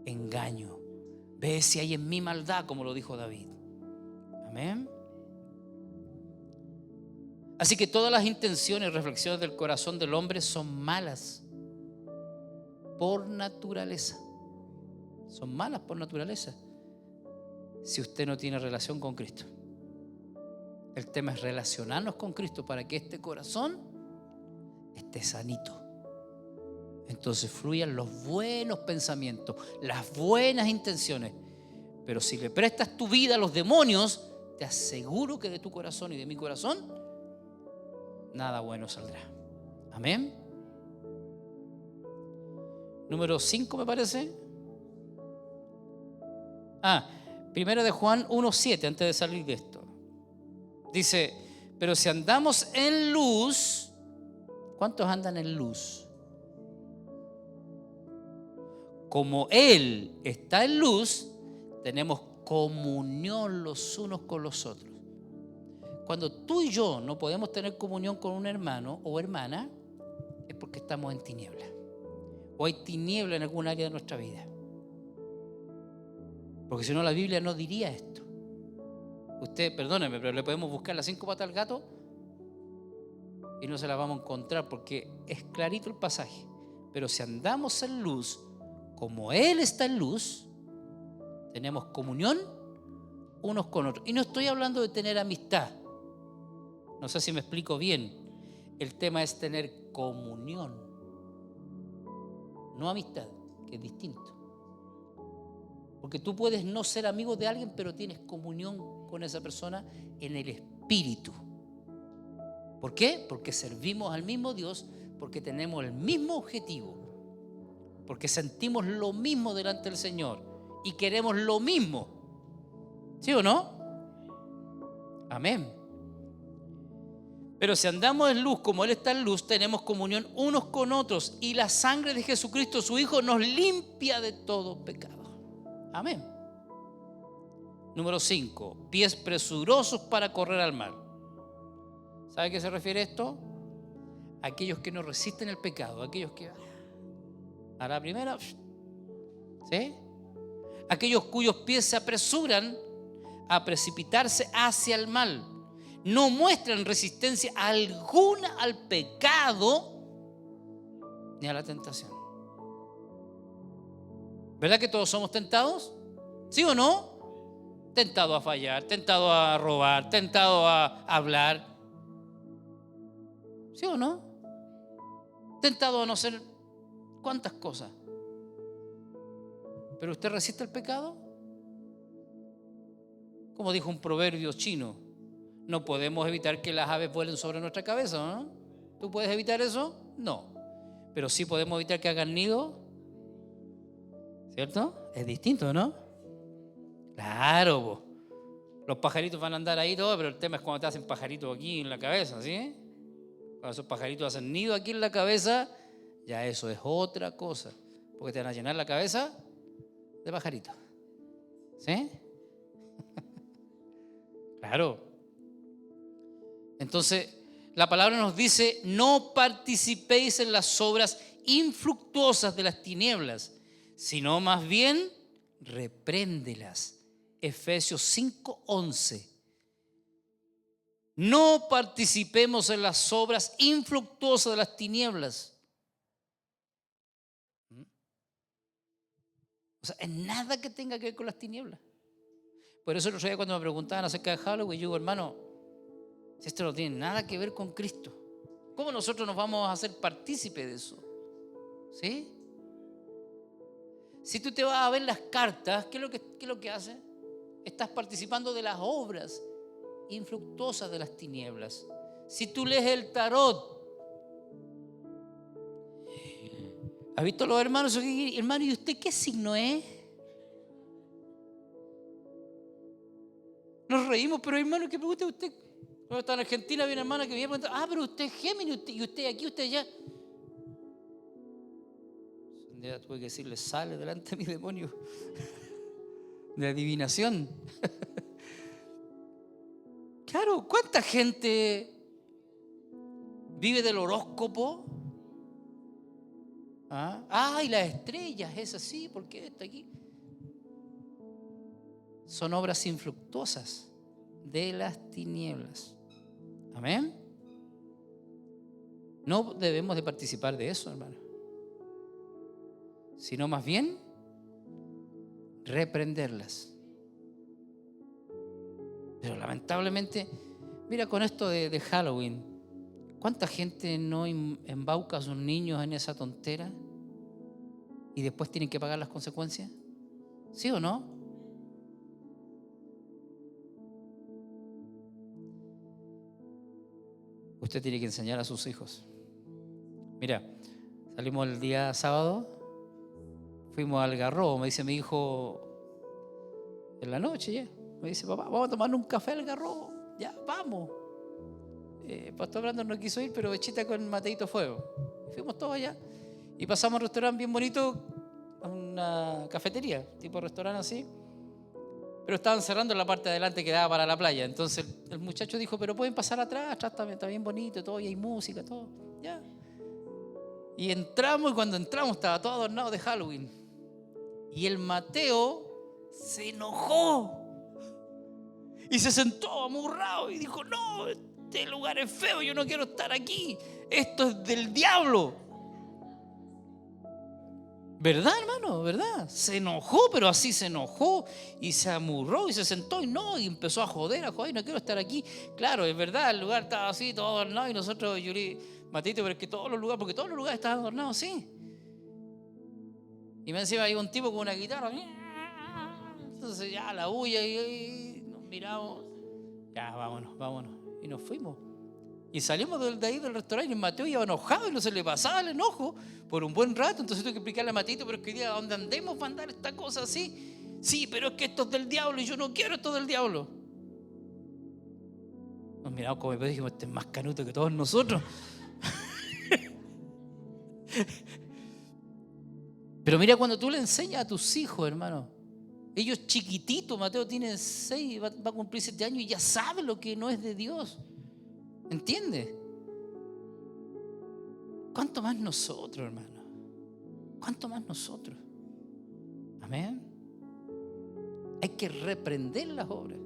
engaño, ve si hay en mí maldad, como lo dijo David. Amén. Así que todas las intenciones y reflexiones del corazón del hombre son malas por naturaleza. Son malas por naturaleza si usted no tiene relación con Cristo. El tema es relacionarnos con Cristo para que este corazón esté sanito. Entonces fluyan los buenos pensamientos, las buenas intenciones. Pero si le prestas tu vida a los demonios, te aseguro que de tu corazón y de mi corazón nada bueno saldrá. Amén. Número 5 me parece. Primera de Juan 1:7, antes de salir de esto. Dice, pero si andamos en luz, ¿cuántos andan en luz? Como Él está en luz, tenemos comunión los unos con los otros. Cuando tú y yo no podemos tener comunión con un hermano o hermana, es porque estamos en tiniebla. O hay tiniebla en algún área de nuestra vida. Porque si no, la Biblia no diría esto. Usted, perdóneme, pero le podemos buscar las 5 patas al gato y no se las vamos a encontrar porque es clarito el pasaje. Pero si andamos en luz, como Él está en luz, tenemos comunión unos con otros. Y no estoy hablando de tener amistad. No sé si me explico bien. El tema es tener comunión, no amistad, que es distinto. Porque tú puedes no ser amigo de alguien, pero tienes comunión con esa persona en el espíritu. ¿Por qué? Porque servimos al mismo Dios, porque tenemos el mismo objetivo, porque sentimos lo mismo delante del Señor y queremos lo mismo. ¿Sí o no? Amén. Pero si andamos en luz como Él está en luz, tenemos comunión unos con otros y la sangre de Jesucristo, su Hijo, nos limpia de todo pecado. Amén. Número 5, pies presurosos para correr al mal. ¿Sabe a qué se refiere esto? Aquellos que no resisten el pecado, aquellos que a la primera, ¿sí? Aquellos cuyos pies se apresuran a precipitarse hacia el mal, no muestran resistencia alguna al pecado ni a la tentación. ¿Verdad que todos somos tentados? ¿Sí o no? Tentado a fallar, tentado a robar, tentado a hablar. ¿Sí o no? Tentado a no ser cuántas cosas. ¿Pero usted resiste el pecado? Como dijo un proverbio chino, no podemos evitar que las aves vuelen sobre nuestra cabeza, ¿no? ¿Tú puedes evitar eso? No. Pero sí podemos evitar que hagan nido. ¿Cierto? Es distinto, ¿no? Claro, vos. Los pajaritos van a andar ahí todo, pero el tema es cuando te hacen pajaritos aquí en la cabeza, ¿sí? Cuando esos pajaritos hacen nido aquí en la cabeza, ya eso es otra cosa, porque te van a llenar la cabeza de pajaritos. ¿Sí? Claro. Entonces, la palabra nos dice, no participéis en las obras infructuosas de las tinieblas, sino más bien repréndelas. Efesios 5:11. No participemos en las obras infructuosas de las tinieblas. O sea, en nada que tenga que ver con las tinieblas. Por eso el otro día cuando me preguntaban acerca de Halloween, yo digo, hermano, si esto no tiene nada que ver con Cristo, ¿cómo nosotros nos vamos a hacer partícipe de eso? ¿Sí? Si tú te vas a ver las cartas, ¿qué es lo que hace? Estás participando de las obras infructuosas de las tinieblas. Si tú lees el tarot, ¿Ha visto los hermanos? Hermano, ¿y usted qué signo es? Nos reímos, pero hermano, ¿qué pregunta usted? Cuando está en Argentina, viene una hermana que me pregunta, pero usted es Géminis, y usted aquí, usted allá. Un día tuve que decirle, sale delante de mi demonio de adivinación. Claro, ¿cuánta gente vive del horóscopo? Y las estrellas, es así, ¿por qué está aquí? Son obras infructuosas de las tinieblas. Amén. No debemos de participar de eso, hermano, sino más bien reprenderlas. Pero lamentablemente, mira con esto de Halloween, ¿cuánta gente no embauca a sus niños en esa tontera y después tienen que pagar las consecuencias? ¿Sí o no? Usted tiene que enseñar a sus hijos. Mira, salimos el día sábado, fuimos al Algarrobo, me dice mi hijo en la noche ya. Me dice, papá, vamos a tomar un café al Algarrobo. Ya, vamos. Pastor Brandon no quiso ir, pero Bechita con Mateito fue. Fuimos todos allá y pasamos a un restaurante bien bonito, a una cafetería, tipo restaurante así. Pero estaban cerrando la parte de adelante que daba para la playa. Entonces el muchacho dijo, pero pueden pasar atrás está bien bonito todo, y hay música, todo. Ya. Y entramos, y cuando entramos estaba todo adornado de Halloween. Y el Mateo se enojó y se sentó amurrado y dijo, no, este lugar es feo, yo no quiero estar aquí, esto es del diablo. ¿Verdad, hermano? ¿Verdad? Se enojó, pero así se enojó y se amurró y se sentó y empezó a joder, no quiero estar aquí. Claro, es verdad, el lugar estaba así, todo adornado, y nosotros, yo le dije, Matito, pero es que todos los lugares estaban adornados así. Y me encima hay un tipo con una guitarra, entonces ya la bulla y nos miramos, ya vámonos, y nos fuimos. Y salimos de ahí del restaurante y Mateo iba enojado y no se le pasaba el enojo por un buen rato. Entonces tuve que explicarle a Matito, pero es que hoy día donde andemos va a andar esta cosa así. Sí, pero es que esto es del diablo y yo no quiero esto del diablo. Nos miramos como y dijimos, este es más canuto que todos nosotros. Pero mira, cuando tú le enseñas a tus hijos, hermano, ellos chiquititos, Mateo tiene 6, va a cumplir 7 años y ya sabe lo que no es de Dios. ¿Entiendes? ¿Cuánto más nosotros, hermano? ¿Cuánto más nosotros? Amén. Hay que reprender las obras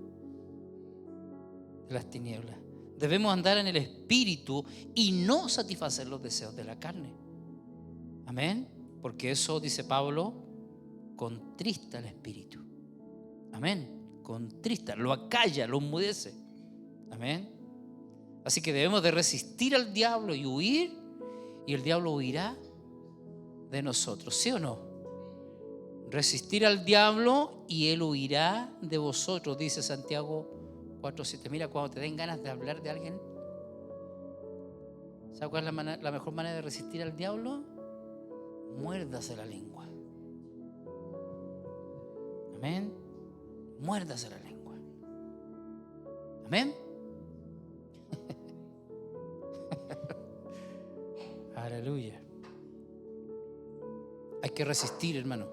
de las tinieblas. Debemos andar en el espíritu y no satisfacer los deseos de la carne. Amén. Porque eso, dice Pablo, contrista el espíritu. Amén. Contrista, lo acalla, lo enmudece. Amén. Así que debemos de resistir al diablo y huir, y el diablo huirá de nosotros. ¿Sí o no? Resistir al diablo y él huirá de vosotros, dice Santiago 4:7. Mira, cuando te den ganas de hablar de alguien, ¿sabes cuál es la mejor manera de resistir al diablo? Muérdase la lengua. Amén. Muérdase la lengua. Amén. Aleluya. Hay que resistir, hermano.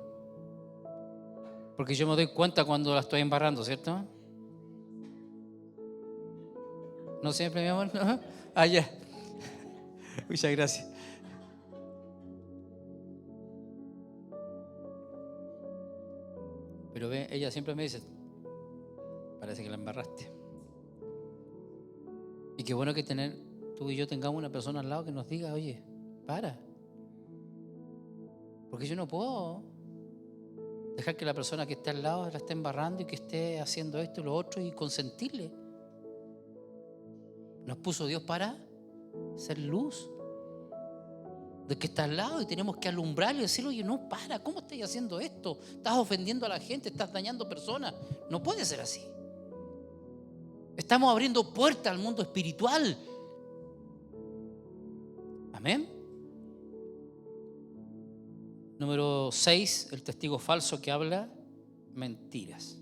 Porque yo me doy cuenta cuando la estoy embarrando, ¿cierto? ¿No siempre, mi amor? Ya. Muchas gracias. Pero ella siempre me dice, parece que la embarraste. Y qué bueno que tú y yo tengamos una persona al lado que nos diga, oye, para. Porque yo no puedo dejar que la persona que esté al lado la esté embarrando y que esté haciendo esto y lo otro y consentirle. Nos puso Dios para ser luz. De que está al lado y tenemos que alumbrarle y decirle, oye, no, para, ¿cómo estás haciendo esto? Estás ofendiendo a la gente, estás dañando personas. No puede ser así. Estamos abriendo puertas al mundo espiritual. Amén. Número 6, el testigo falso que habla mentiras.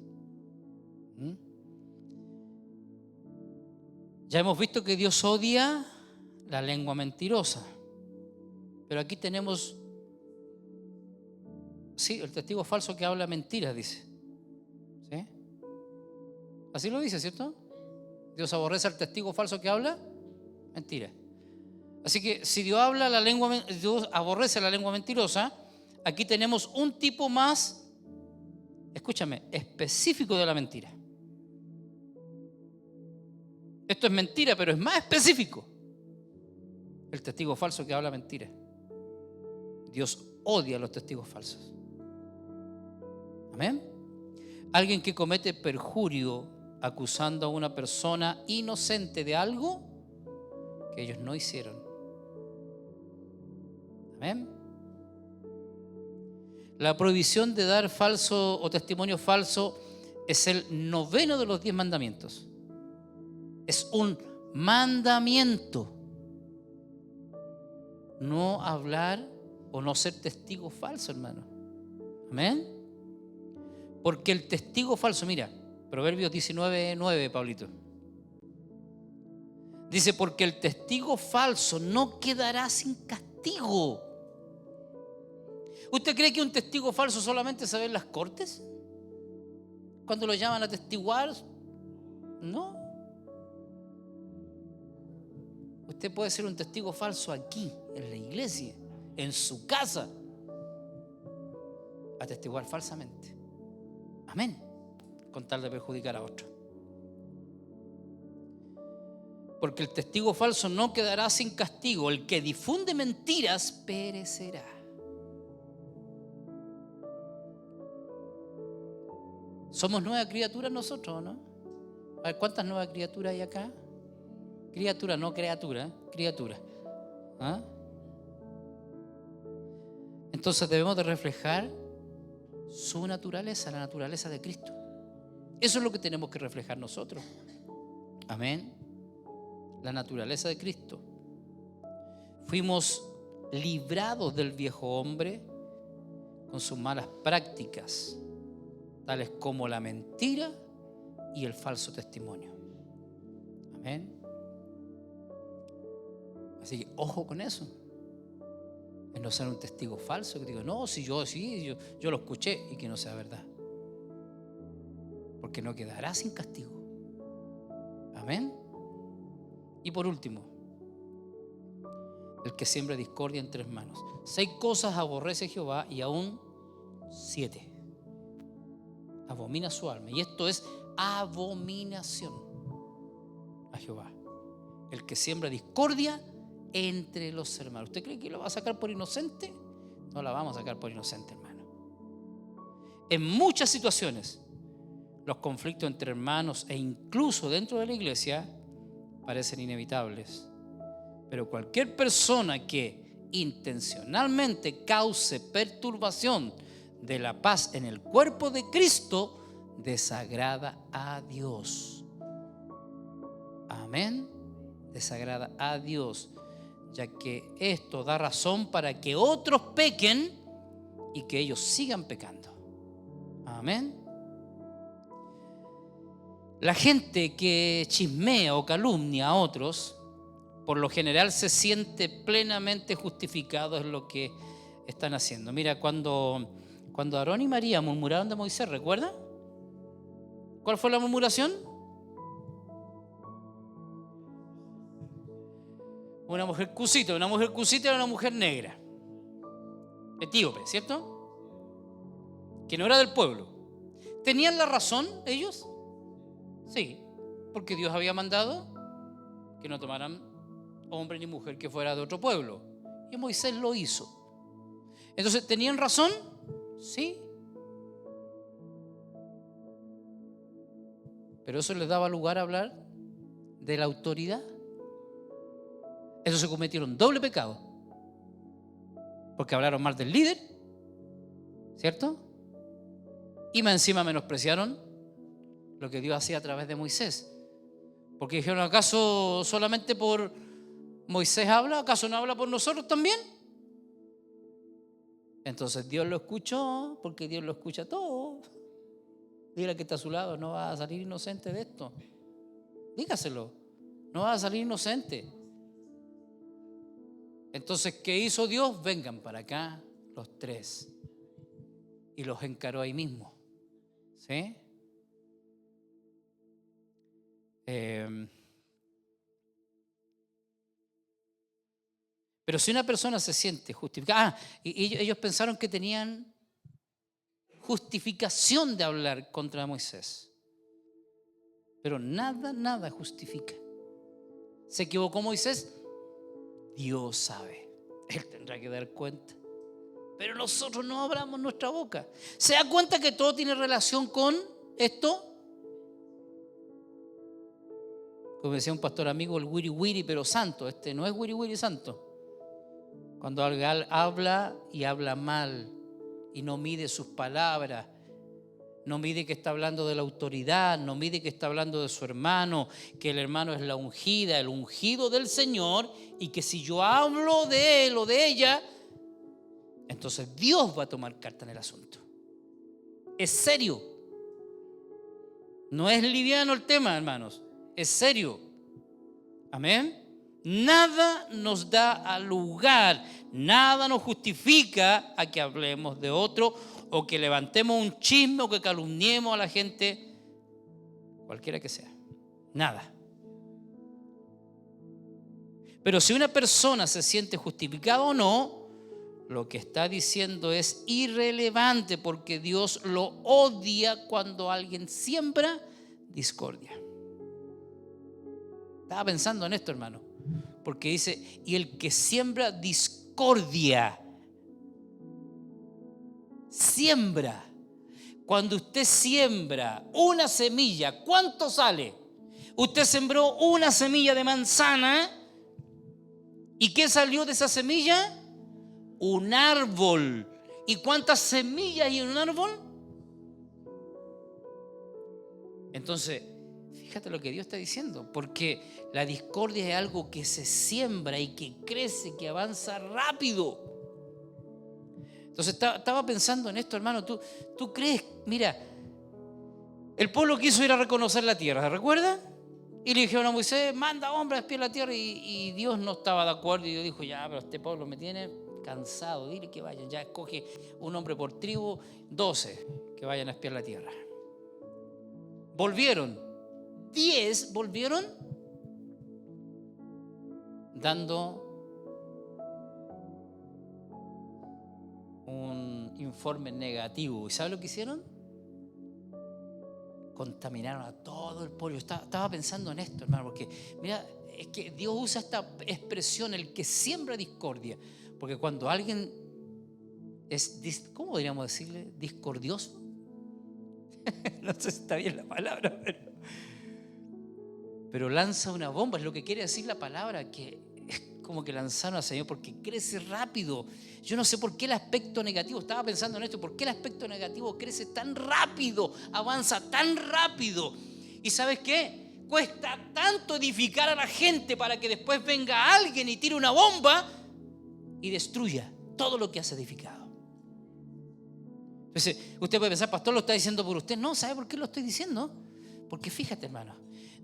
Ya hemos visto que Dios odia la lengua mentirosa. Pero aquí tenemos, sí, el testigo falso que habla mentiras, dice. ¿Sí? Así lo dice, ¿cierto? Dios aborrece al testigo falso que habla mentiras. Así que si Dios aborrece la lengua mentirosa, aquí tenemos un tipo más, escúchame, específico de la mentira. Esto es mentira, pero es más específico. El testigo falso que habla mentira. Dios odia a los testigos falsos. Amén. Alguien que comete perjurio acusando a una persona inocente de algo que ellos no hicieron. Amén. La prohibición de dar falso o testimonio falso es el 9º de los 10 mandamientos. Es un mandamiento. No hablar o no ser testigo falso, hermano. Amén. Porque el testigo falso, mira, Proverbios 19:9, Pablito. Dice, porque el testigo falso no quedará sin castigo. ¿Usted cree que un testigo falso solamente se ve en las cortes? Cuando lo llaman a testiguar, no. Usted puede ser un testigo falso aquí, en la iglesia, en su casa, atestiguar falsamente. Amén. Con tal de perjudicar a otro. Porque el testigo falso no quedará sin castigo. El que difunde mentiras perecerá. Somos nuevas criaturas nosotros, ¿no? A ver, ¿cuántas nuevas criaturas hay acá? Criatura, no criatura, criatura. ¿Ah? Entonces debemos de reflejar su naturaleza, la naturaleza de Cristo. Eso es lo que tenemos que reflejar nosotros. Amén. La naturaleza de Cristo. Fuimos librados del viejo hombre con sus malas prácticas, tales como la mentira y el falso testimonio. Amén. Así que ojo con eso. Es no ser un testigo falso que digo, no, si yo lo escuché, y que no sea verdad. Porque no quedará sin castigo. Amén. Y por último, el que siembra discordia entre hermanos. 6 cosas aborrece Jehová y aún 7 abomina su alma. Y esto es abominación a Jehová. El que siembra discordia entre los hermanos. ¿Usted cree que lo va a sacar por inocente? No la vamos a sacar por inocente, hermano. En muchas situaciones, los conflictos entre hermanos e incluso dentro de la iglesia parecen inevitables. Pero cualquier persona que intencionalmente cause perturbación de la paz en el cuerpo de Cristo desagrada a Dios. Amén. Desagrada a Dios, ya que esto da razón para que otros pequen y que ellos sigan pecando. Amén. La gente que chismea o calumnia a otros, por lo general se siente plenamente justificado en lo que están haciendo. Mira, cuando Aarón y María murmuraron de Moisés, ¿recuerdan? ¿Cuál fue la murmuración? Una mujer cusita era una mujer negra, etíope, ¿cierto? Que no era del pueblo. ¿Tenían la razón ellos? Sí, porque Dios había mandado que no tomaran hombre ni mujer que fuera de otro pueblo. Y Moisés lo hizo. Entonces, ¿tenían razón? Sí. Pero eso les daba lugar a hablar de la autoridad. Eso se cometieron doble pecado. Porque hablaron mal del líder, ¿cierto? Y más encima menospreciaron lo que Dios hacía a través de Moisés. Porque dijeron, ¿acaso solamente por Moisés habla? ¿Acaso no habla por nosotros también? Entonces Dios lo escuchó, porque Dios lo escucha todo. Dile al que está a su lado, no vas a salir inocente de esto. Dígaselo, no vas a salir inocente. Entonces, ¿qué hizo Dios? Vengan para acá los tres. Y los encaró ahí mismo. ¿Sí? Pero si una persona se siente justificada, y ellos pensaron que tenían justificación de hablar contra Moisés. Pero nada justifica. ¿Se equivocó Moisés? Dios sabe. Él tendrá que dar cuenta. Pero nosotros no abramos nuestra boca. ¿Se da cuenta que todo tiene relación con esto? Como decía un pastor amigo, el wiri wiri pero santo. Este no es wiri wiri santo. Cuando alguien habla y habla mal y no mide sus palabras, no mide que está hablando de la autoridad, no mide que está hablando de su hermano, que el hermano es la ungida, el ungido del Señor, y que si yo hablo de él o de ella, entonces Dios va a tomar carta en el asunto. Es serio. No es liviano el tema, hermanos. Es serio. Amén. Nada nos da lugar, nada nos justifica a que hablemos de otro o que levantemos un chisme o que calumniemos a la gente, cualquiera que sea. Nada. Pero si una persona se siente justificada o no, lo que está diciendo es irrelevante, porque Dios lo odia cuando alguien siembra discordia. Estaba pensando en esto, hermano, porque dice, y el que siembra discordia, siembra. Cuando usted siembra una semilla, ¿cuánto sale? Usted sembró una semilla de manzana, ¿y qué salió de esa semilla? Un árbol. ¿Y cuántas semillas hay en un árbol? Entonces, fíjate lo que Dios está diciendo, porque la discordia es algo que se siembra y que crece, que avanza rápido. Entonces estaba pensando en esto, hermano. ¿Tú crees? Mira, el pueblo quiso ir a reconocer la tierra, ¿se recuerda? Y le dijeron a Moisés, manda hombres a espiar la tierra, y Dios no estaba de acuerdo, y Dios dijo, ya, pero este pueblo me tiene cansado, dile que vayan, ya escoge un hombre por tribu, 12 que vayan a espiar la tierra. Volvieron, 10 volvieron dando un informe negativo. ¿Y sabe lo que hicieron? Contaminaron a todo el pueblo. Estaba pensando en esto, hermano, porque mira, es que Dios usa esta expresión, el que siembra discordia, porque cuando alguien es, ¿cómo podríamos decirle? Discordioso. No sé si está bien la palabra, pero lanza una bomba, es lo que quiere decir la palabra, que es como que lanzaron al Señor, porque crece rápido. Yo no sé por qué el aspecto negativo, estaba pensando en esto, por qué el aspecto negativo crece tan rápido, avanza tan rápido. ¿Y sabes qué? Cuesta tanto edificar a la gente para que después venga alguien y tire una bomba y destruya todo lo que has edificado. Entonces, usted puede pensar, pastor, lo está diciendo por usted. No, ¿sabe por qué lo estoy diciendo? Porque fíjate, hermano,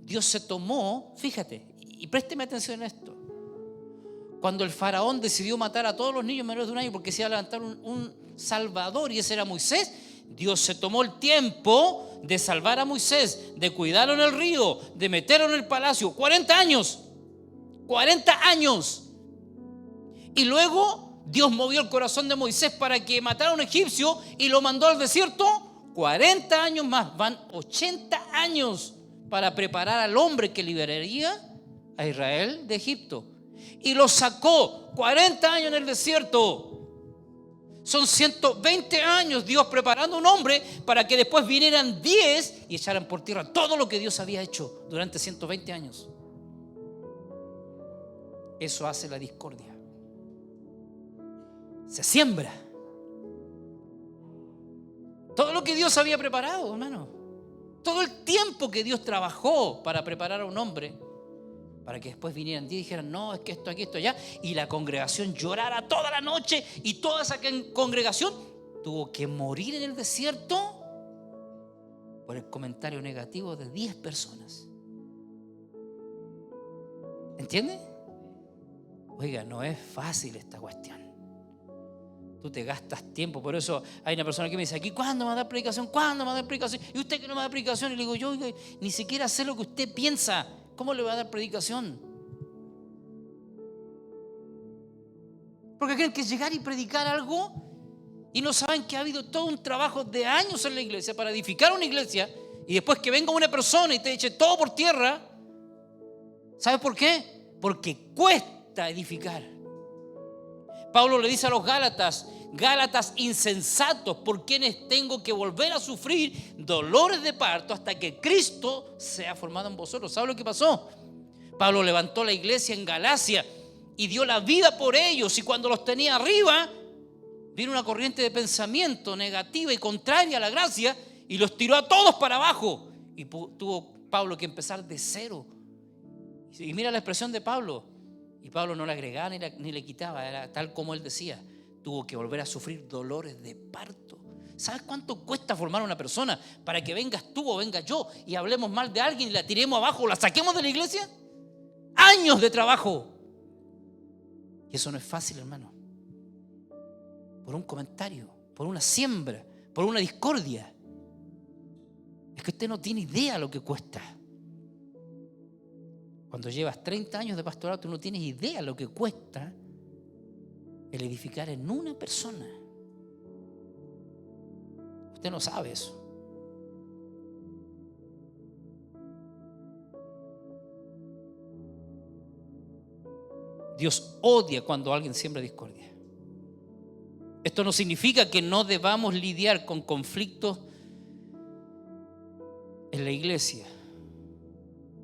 Dios se tomó, fíjate, y présteme atención a esto. Cuando el faraón decidió matar a todos los niños menores de un año porque se iba a levantar un salvador, y ese era Moisés, Dios se tomó el tiempo de salvar a Moisés, de cuidarlo en el río, de meterlo en el palacio. 40 años. 40 años. Y luego Dios movió el corazón de Moisés para que matara a un egipcio y lo mandó al desierto. 40 años más, van 80 años para preparar al hombre que liberaría a Israel de Egipto. Y lo sacó 40 años en el desierto. Son 120 años Dios preparando un hombre para que después vinieran 10 y echaran por tierra todo lo que Dios había hecho durante 120 años. Eso hace la discordia. Se siembra todo lo que Dios había preparado, hermano. Todo el tiempo que Dios trabajó para preparar a un hombre para que después vinieran 10 y dijeran, no, es que esto aquí, esto allá, y la congregación llorara toda la noche, y toda esa congregación tuvo que morir en el desierto por el comentario negativo de 10 personas. ¿Entiende? Oiga, no es fácil esta cuestión. Tú te gastas tiempo. Por eso hay una persona que me dice aquí, ¿cuándo me va a dar predicación? ¿Cuándo me va a dar predicación? Y usted que no me da predicación. Y le digo yo, oiga, ni siquiera sé lo que usted piensa. ¿Cómo le va a dar predicación? Porque creen que llegar y predicar algo y no saben que ha habido todo un trabajo de años en la iglesia para edificar una iglesia, y después que venga una persona y te eche todo por tierra. ¿Sabes por qué? Porque cuesta edificar. Pablo le dice a los Gálatas insensatos, por quienes tengo que volver a sufrir dolores de parto hasta que Cristo sea formado en vosotros. ¿Sabe lo que pasó? Pablo levantó la iglesia en Galacia y dio la vida por ellos, y cuando los tenía arriba vino una corriente de pensamiento negativa y contraria a la gracia y los tiró a todos para abajo, y tuvo Pablo que empezar de cero. Y mira la expresión de Pablo, y Pablo no le agregaba ni le quitaba, era tal como él decía. Tuvo que volver a sufrir dolores de parto. ¿Sabes cuánto cuesta formar una persona para que vengas tú o venga yo y hablemos mal de alguien y la tiremos abajo o la saquemos de la iglesia? Años de trabajo. Y eso no es fácil, hermano. Por un comentario, por una siembra, por una discordia. Es que usted no tiene idea lo que cuesta. Cuando llevas 30 años de pastorado, tú no tienes idea lo que cuesta el edificar en una persona. Usted no sabe eso. Dios odia cuando alguien siembra discordia. Esto no significa que no debamos lidiar con conflictos en la iglesia,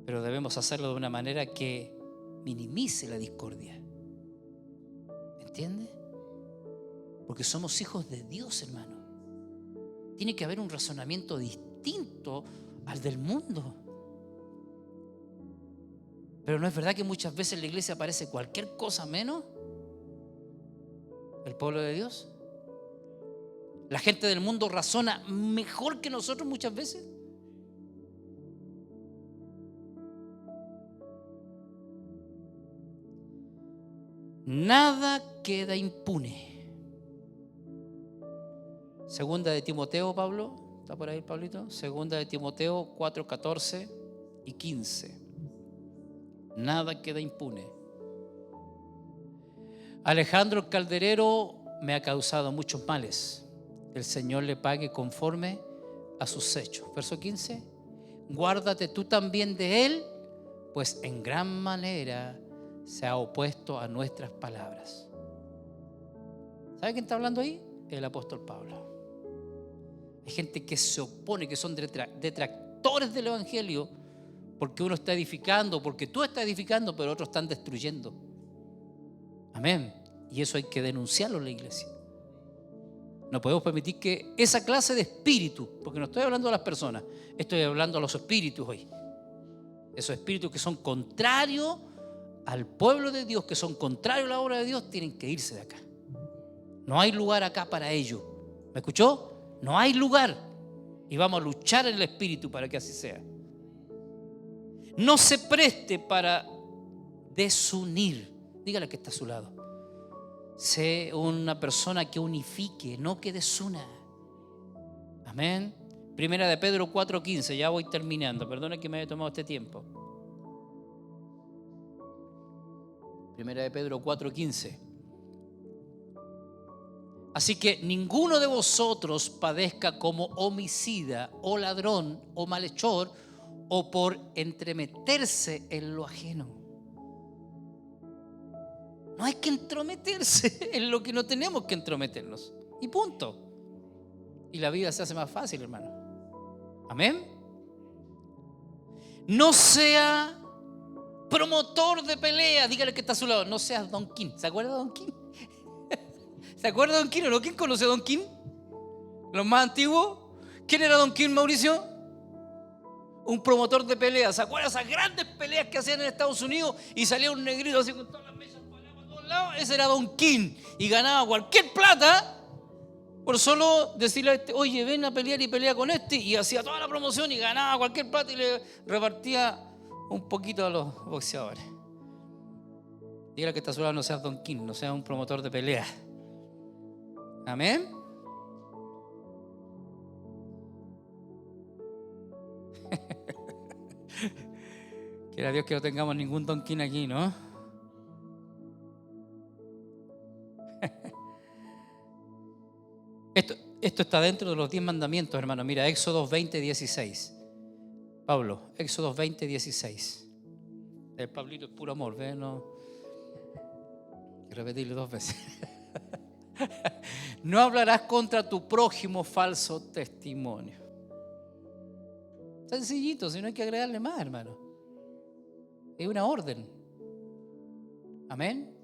pero debemos hacerlo de una manera que minimice la discordia. ¿Entiende? Porque somos hijos de Dios, hermano. Tiene que haber un razonamiento distinto al del mundo. Pero ¿no es verdad que muchas veces en la iglesia aparece cualquier cosa menos el pueblo de Dios? La gente del mundo razona mejor que nosotros muchas veces. Nada queda impune. Segunda de Timoteo, Pablo, ¿está por ahí, Pablito? Segunda de Timoteo 4, 14 y 15. Nada queda impune. Alejandro el calderero me ha causado muchos males. El Señor le pague conforme a sus hechos. Verso 15. Guárdate tú también de él, pues en gran manera se ha opuesto a nuestras palabras. ¿Sabe quién está hablando ahí? El apóstol Pablo. Hay gente que se opone, que son detractores del evangelio, porque uno está edificando, porque tú estás edificando, pero otros están destruyendo. Amén. Y eso hay que denunciarlo en la iglesia. No podemos permitir que esa clase de espíritu, porque no estoy hablando a las personas, estoy hablando a los espíritus hoy. Esos espíritus que son contrarios al pueblo de Dios, que son contrarios a la obra de Dios, tienen que irse de acá. No hay lugar acá para ello. ¿Me escuchó? No hay lugar. Y vamos a luchar en el espíritu para que así sea. No se preste para desunir. Dígale que está a su lado. Sé una persona que unifique, no que desuna. Amén. Primera de Pedro 4:15. Ya voy terminando. Perdone que me haya tomado este tiempo. Primera de Pedro 4:15. Así que ninguno de vosotros padezca como homicida o ladrón o malhechor o por entremeterse en lo ajeno. No hay que entrometerse en lo que no tenemos que entrometernos. Y punto. Y la vida se hace más fácil, hermano. Amén. No sea promotor de pelea. Dígale que está a su lado. No seas Don King. ¿Se acuerda de Don King? ¿Se acuerda de Don King o no? ¿Quién conoce a Don King? ¿Los más antiguos? ¿Quién era Don King, Mauricio? Un promotor de peleas. ¿Se acuerdan esas grandes peleas que hacían en Estados Unidos? Y salía un negrito así con todas las mesas para todos lados. Ese era Don King. Y ganaba cualquier plata por solo decirle a este, oye, ven a pelear y pelea con este. Y hacía toda la promoción y ganaba cualquier plata y le repartía un poquito a los boxeadores. Dígale que está sola, no seas Don King, no seas un promotor de peleas. Amén. Quiera Dios que no tengamos ningún Don King aquí, ¿no? Esto está dentro de los 10 mandamientos, hermano. Mira, Éxodo 20:16. Pablo, Éxodo 20:16. El Pablito es puro amor, ¿ves? No. Hay que repetirlo 2 veces. No hablarás contra tu prójimo falso testimonio. Sencillito, si no hay que agregarle más, hermano. Es una orden. Amén.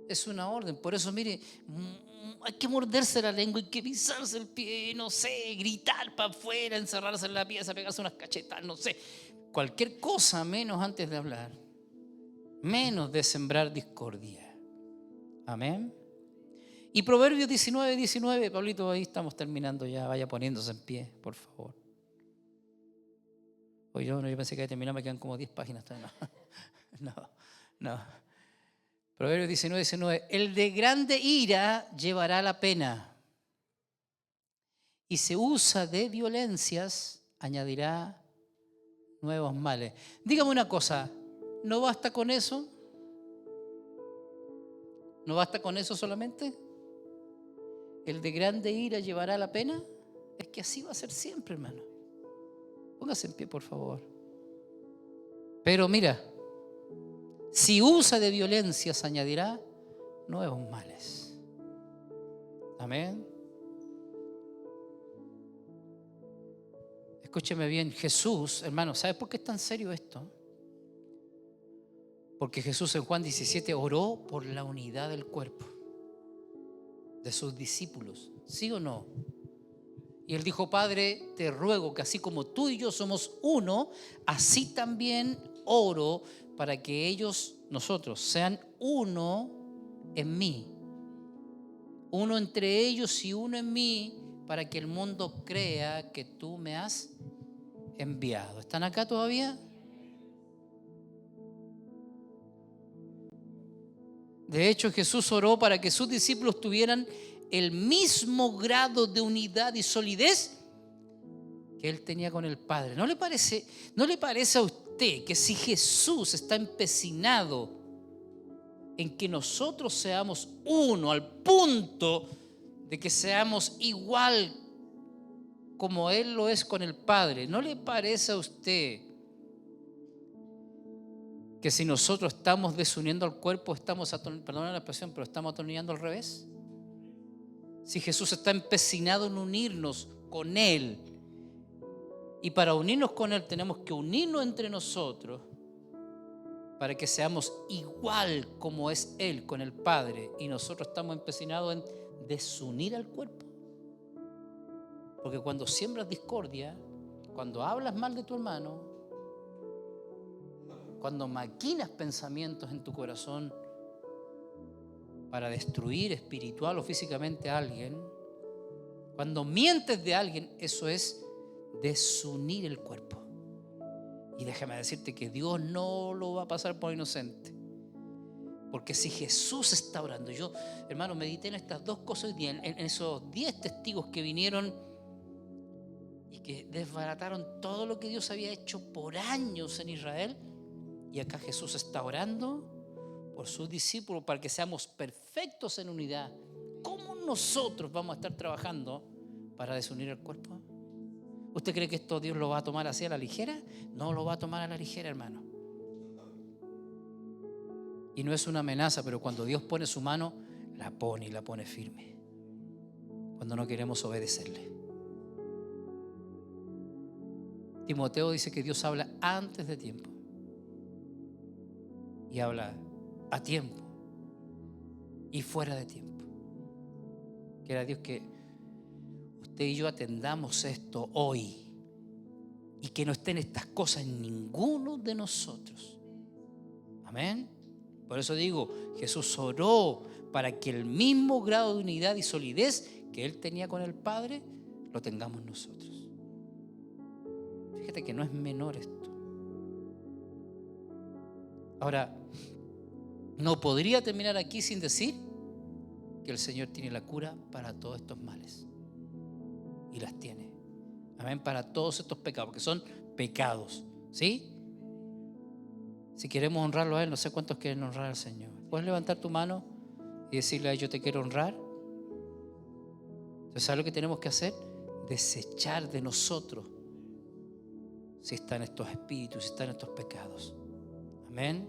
Es una orden. Por eso, mire, hay que morderse la lengua, hay que pisarse el pie, no sé, gritar para afuera, encerrarse en la pieza, pegarse unas cachetas, no sé. Cualquier cosa menos antes de hablar. Menos de sembrar discordia. Amén. Y Proverbios 19:19, Pablito, ahí estamos terminando ya. Vaya poniéndose en pie, por favor. Oye, yo pensé que había terminado, me quedan como 10 páginas. No. Proverbios 19:19. El de grande ira llevará la pena, y se usa de violencias, añadirá nuevos males. Dígame una cosa, ¿no basta con eso? ¿No basta con eso solamente? El de grande ira llevará la pena. Es que así va a ser siempre, hermano. Póngase en pie, por favor. Pero mira, si usa de violencias, añadirá nuevos males. Amén. Escúcheme bien, Jesús, hermano, ¿sabe por qué es tan serio esto? Porque Jesús en Juan 17 oró por la unidad del cuerpo de sus discípulos, ¿sí o no? Y él dijo, Padre, te ruego que así como tú y yo somos uno, así también oro para que ellos, nosotros, sean uno en mí. Uno entre ellos y uno en mí, para que el mundo crea que tú me has enviado. ¿Están acá todavía? De hecho, Jesús oró para que sus discípulos tuvieran el mismo grado de unidad y solidez que él tenía con el Padre. ¿No le parece a usted que si Jesús está empecinado en que nosotros seamos uno al punto de que seamos igual como Él lo es con el Padre, ¿no le parece a usted que si nosotros estamos desuniendo al cuerpo, perdona la expresión, pero estamos atornillando al revés? Si Jesús está empecinado en unirnos con Él, y para unirnos con Él tenemos que unirnos entre nosotros para que seamos igual como es Él con el Padre, y nosotros estamos empecinados en desunir al cuerpo. Porque cuando siembras discordia, cuando hablas mal de tu hermano, cuando maquinas pensamientos en tu corazón para destruir espiritual o físicamente a alguien, cuando mientes de alguien, eso es desunir el cuerpo. Y déjame decirte que Dios no lo va a pasar por inocente. Porque si Jesús está orando, yo, hermano, medité en estas dos cosas hoy día, en esos 10 testigos que vinieron y que desbarataron todo lo que Dios había hecho por años en Israel. Y acá Jesús está orando por sus discípulos para que seamos perfectos en unidad. ¿Cómo nosotros vamos a estar trabajando para desunir el cuerpo? ¿Usted cree que esto Dios lo va a tomar así a la ligera? No lo va a tomar a la ligera, hermano. Y no es una amenaza, pero cuando Dios pone su mano, la pone y la pone firme. Cuando no queremos obedecerle. Timoteo dice que Dios habla antes de tiempo. Y habla a tiempo y fuera de tiempo. Quiera Dios que usted y yo atendamos esto hoy. y que no estén estas cosas en ninguno de nosotros. Amén. Por eso digo, Jesús oró para que el mismo grado de unidad y solidez que Él tenía con el Padre, lo tengamos nosotros. Fíjate que no es menor esto. Ahora, no podría terminar aquí sin decir que el Señor tiene la cura para todos estos males. Y las tiene. Amén. Para todos estos pecados, porque son pecados. ¿Sí? Si queremos honrarlo a Él, no sé cuántos quieren honrar al Señor. ¿Puedes levantar tu mano y decirle a Él: yo te quiero honrar? Entonces, ¿sabes lo que tenemos que hacer? Desechar de nosotros si están estos espíritus, si están estos pecados. Amén.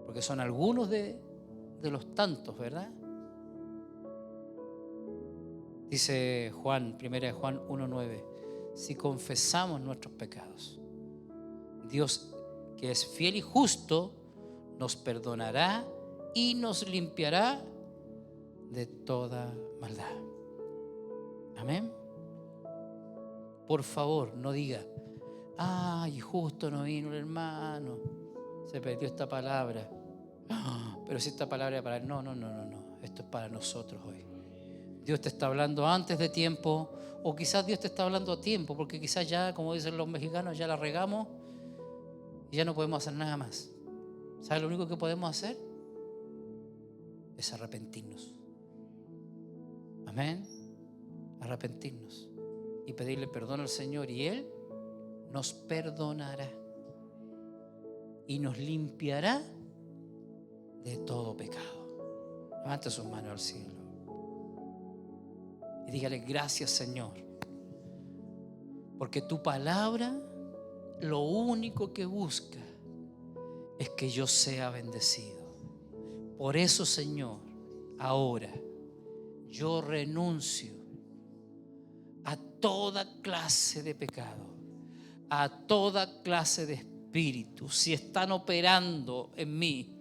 Porque son algunos de los tantos, ¿verdad? Dice Juan, 1 Juan 1:9, si confesamos nuestros pecados, Dios, que es fiel y justo, nos perdonará y nos limpiará de toda maldad. Amén. Por favor, no diga: ay, justo no vino el hermano, se perdió esta palabra. Pero si esta palabra es para él. No. Esto es para nosotros hoy. Dios te está hablando antes de tiempo, o quizás Dios te está hablando a tiempo, porque quizás ya, como dicen los mexicanos, ya la regamos y ya no podemos hacer nada más. ¿Sabes lo único que podemos hacer? Es arrepentirnos. Amén. Arrepentirnos y pedirle perdón al Señor, y Él nos perdonará y nos limpiará de todo pecado. Levante sus manos al cielo y dígale: gracias, Señor, porque tu palabra lo único que busca es que yo sea bendecido. Por eso, Señor, ahora yo renuncio a toda clase de pecado, a toda clase de espíritus. Si están operando en mí,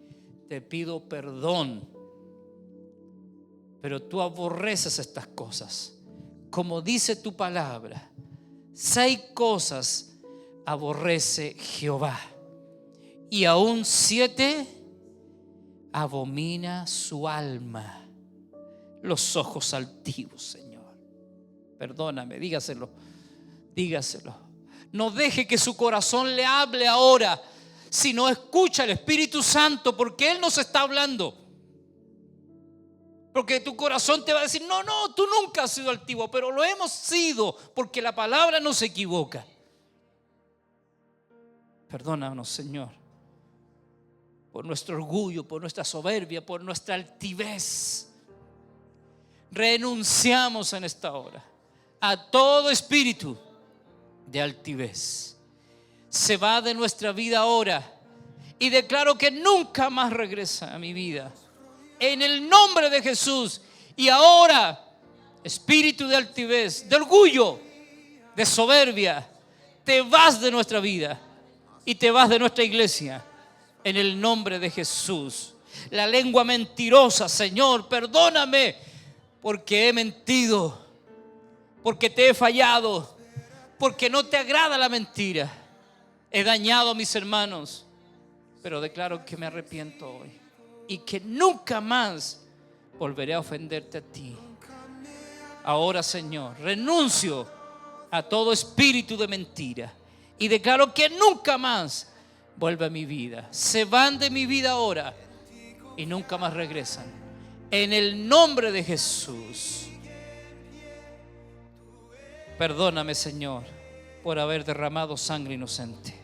te pido perdón. Pero tú aborreces estas cosas. Como dice tu palabra, 6 cosas aborrece Jehová, y aún 7 abomina su alma: los ojos altivos. Señor, perdóname, dígaselo. No deje que su corazón le hable ahora, sino escucha al Espíritu Santo, porque Él nos está hablando. Porque tu corazón te va a decir: no, tú nunca has sido altivo, pero lo hemos sido, porque la palabra no se equivoca. Perdónanos, Señor, por nuestro orgullo, por nuestra soberbia, por nuestra altivez. Renunciamos en esta hora a todo espíritu de altivez. Se va de nuestra vida ahora, y declaro que nunca más regresa a mi vida, en el nombre de Jesús. Y ahora, espíritu de altivez, de orgullo, de soberbia, te vas de nuestra vida y te vas de nuestra iglesia, en el nombre de Jesús. La lengua mentirosa, Señor, perdóname, porque he mentido, porque te he fallado, porque no te agrada la mentira. He dañado a mis hermanos, pero declaro que me arrepiento hoy y que nunca más volveré a ofenderte a ti. Ahora, Señor, renuncio a todo espíritu de mentira y declaro que nunca más vuelve a mi vida. Se van de mi vida ahora y nunca más regresan, en el nombre de Jesús. Perdóname, Señor, por haber derramado sangre inocente.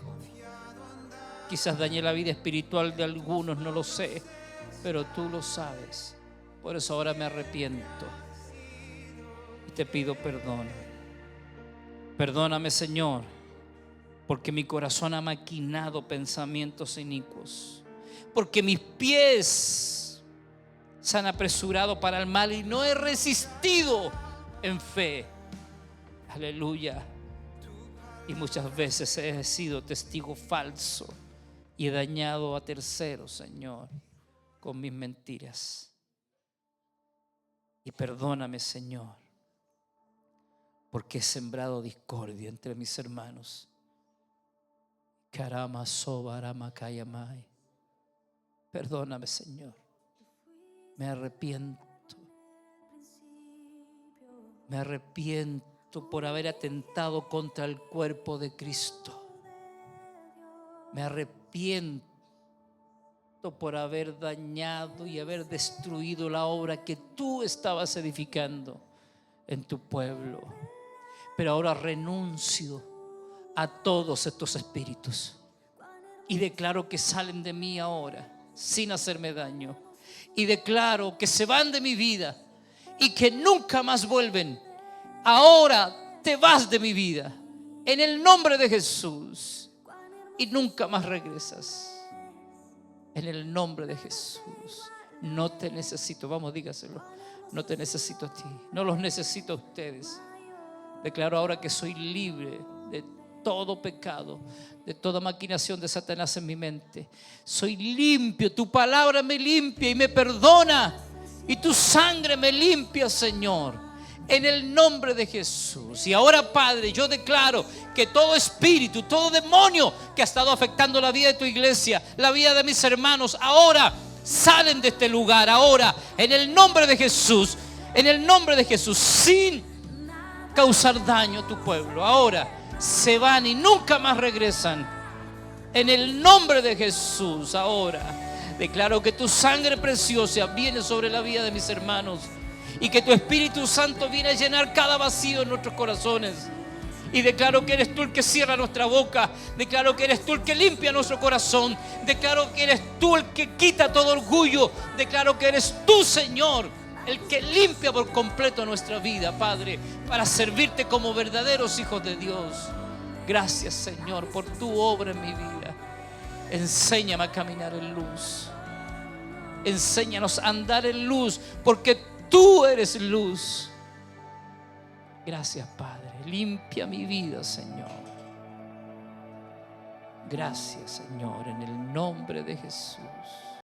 Quizás dañé la vida espiritual de algunos, no lo sé, pero tú lo sabes. Por eso ahora me arrepiento y te pido perdón. Perdóname, Señor, porque mi corazón ha maquinado pensamientos inicuos, porque mis pies se han apresurado para el mal y no he resistido en fe. Aleluya. Y muchas veces he sido testigo falso y he dañado a terceros, Señor, con mis mentiras. Y perdóname, Señor, porque he sembrado discordia entre mis hermanos. Karama sobarama kayamai. Perdóname, Señor. Me arrepiento. Me arrepiento por haber atentado contra el cuerpo de Cristo. Me arrepiento por haber dañado y haber destruido la obra que tú estabas edificando en tu pueblo. Pero ahora renuncio a todos estos espíritus y declaro que salen de mí ahora sin hacerme daño, y declaro que se van de mi vida y que nunca más vuelven. Ahora te vas de mi vida en el nombre de Jesús y nunca más regresas. En el nombre de Jesús. No te necesito. Vamos, dígaselo. No te necesito a ti. No los necesito a ustedes. Declaro ahora que soy libre de todo pecado, de toda maquinación de Satanás en mi mente. Soy limpio. Tu palabra me limpia y me perdona. Y tu sangre me limpia, Señor. En el nombre de Jesús. Y ahora, Padre, yo declaro que todo espíritu, todo demonio que ha estado afectando la vida de tu iglesia, la vida de mis hermanos, ahora salen de este lugar. Ahora, en el nombre de Jesús, en el nombre de Jesús, sin causar daño a tu pueblo. Ahora se van y nunca más regresan. En el nombre de Jesús, ahora declaro que tu sangre preciosa viene sobre la vida de mis hermanos. Y que tu Espíritu Santo viene a llenar cada vacío en nuestros corazones. Y declaro que eres tú el que cierra nuestra boca. Declaro que eres tú el que limpia nuestro corazón. Declaro que eres tú el que quita todo orgullo. Declaro que eres tú, Señor, el que limpia por completo nuestra vida, Padre, para servirte como verdaderos hijos de Dios. Gracias, Señor, por tu obra en mi vida. Enséñame a caminar en luz. Enséñanos a andar en luz, porque tú eres luz. Gracias, Padre. Limpia mi vida, Señor. Gracias, Señor, en el nombre de Jesús.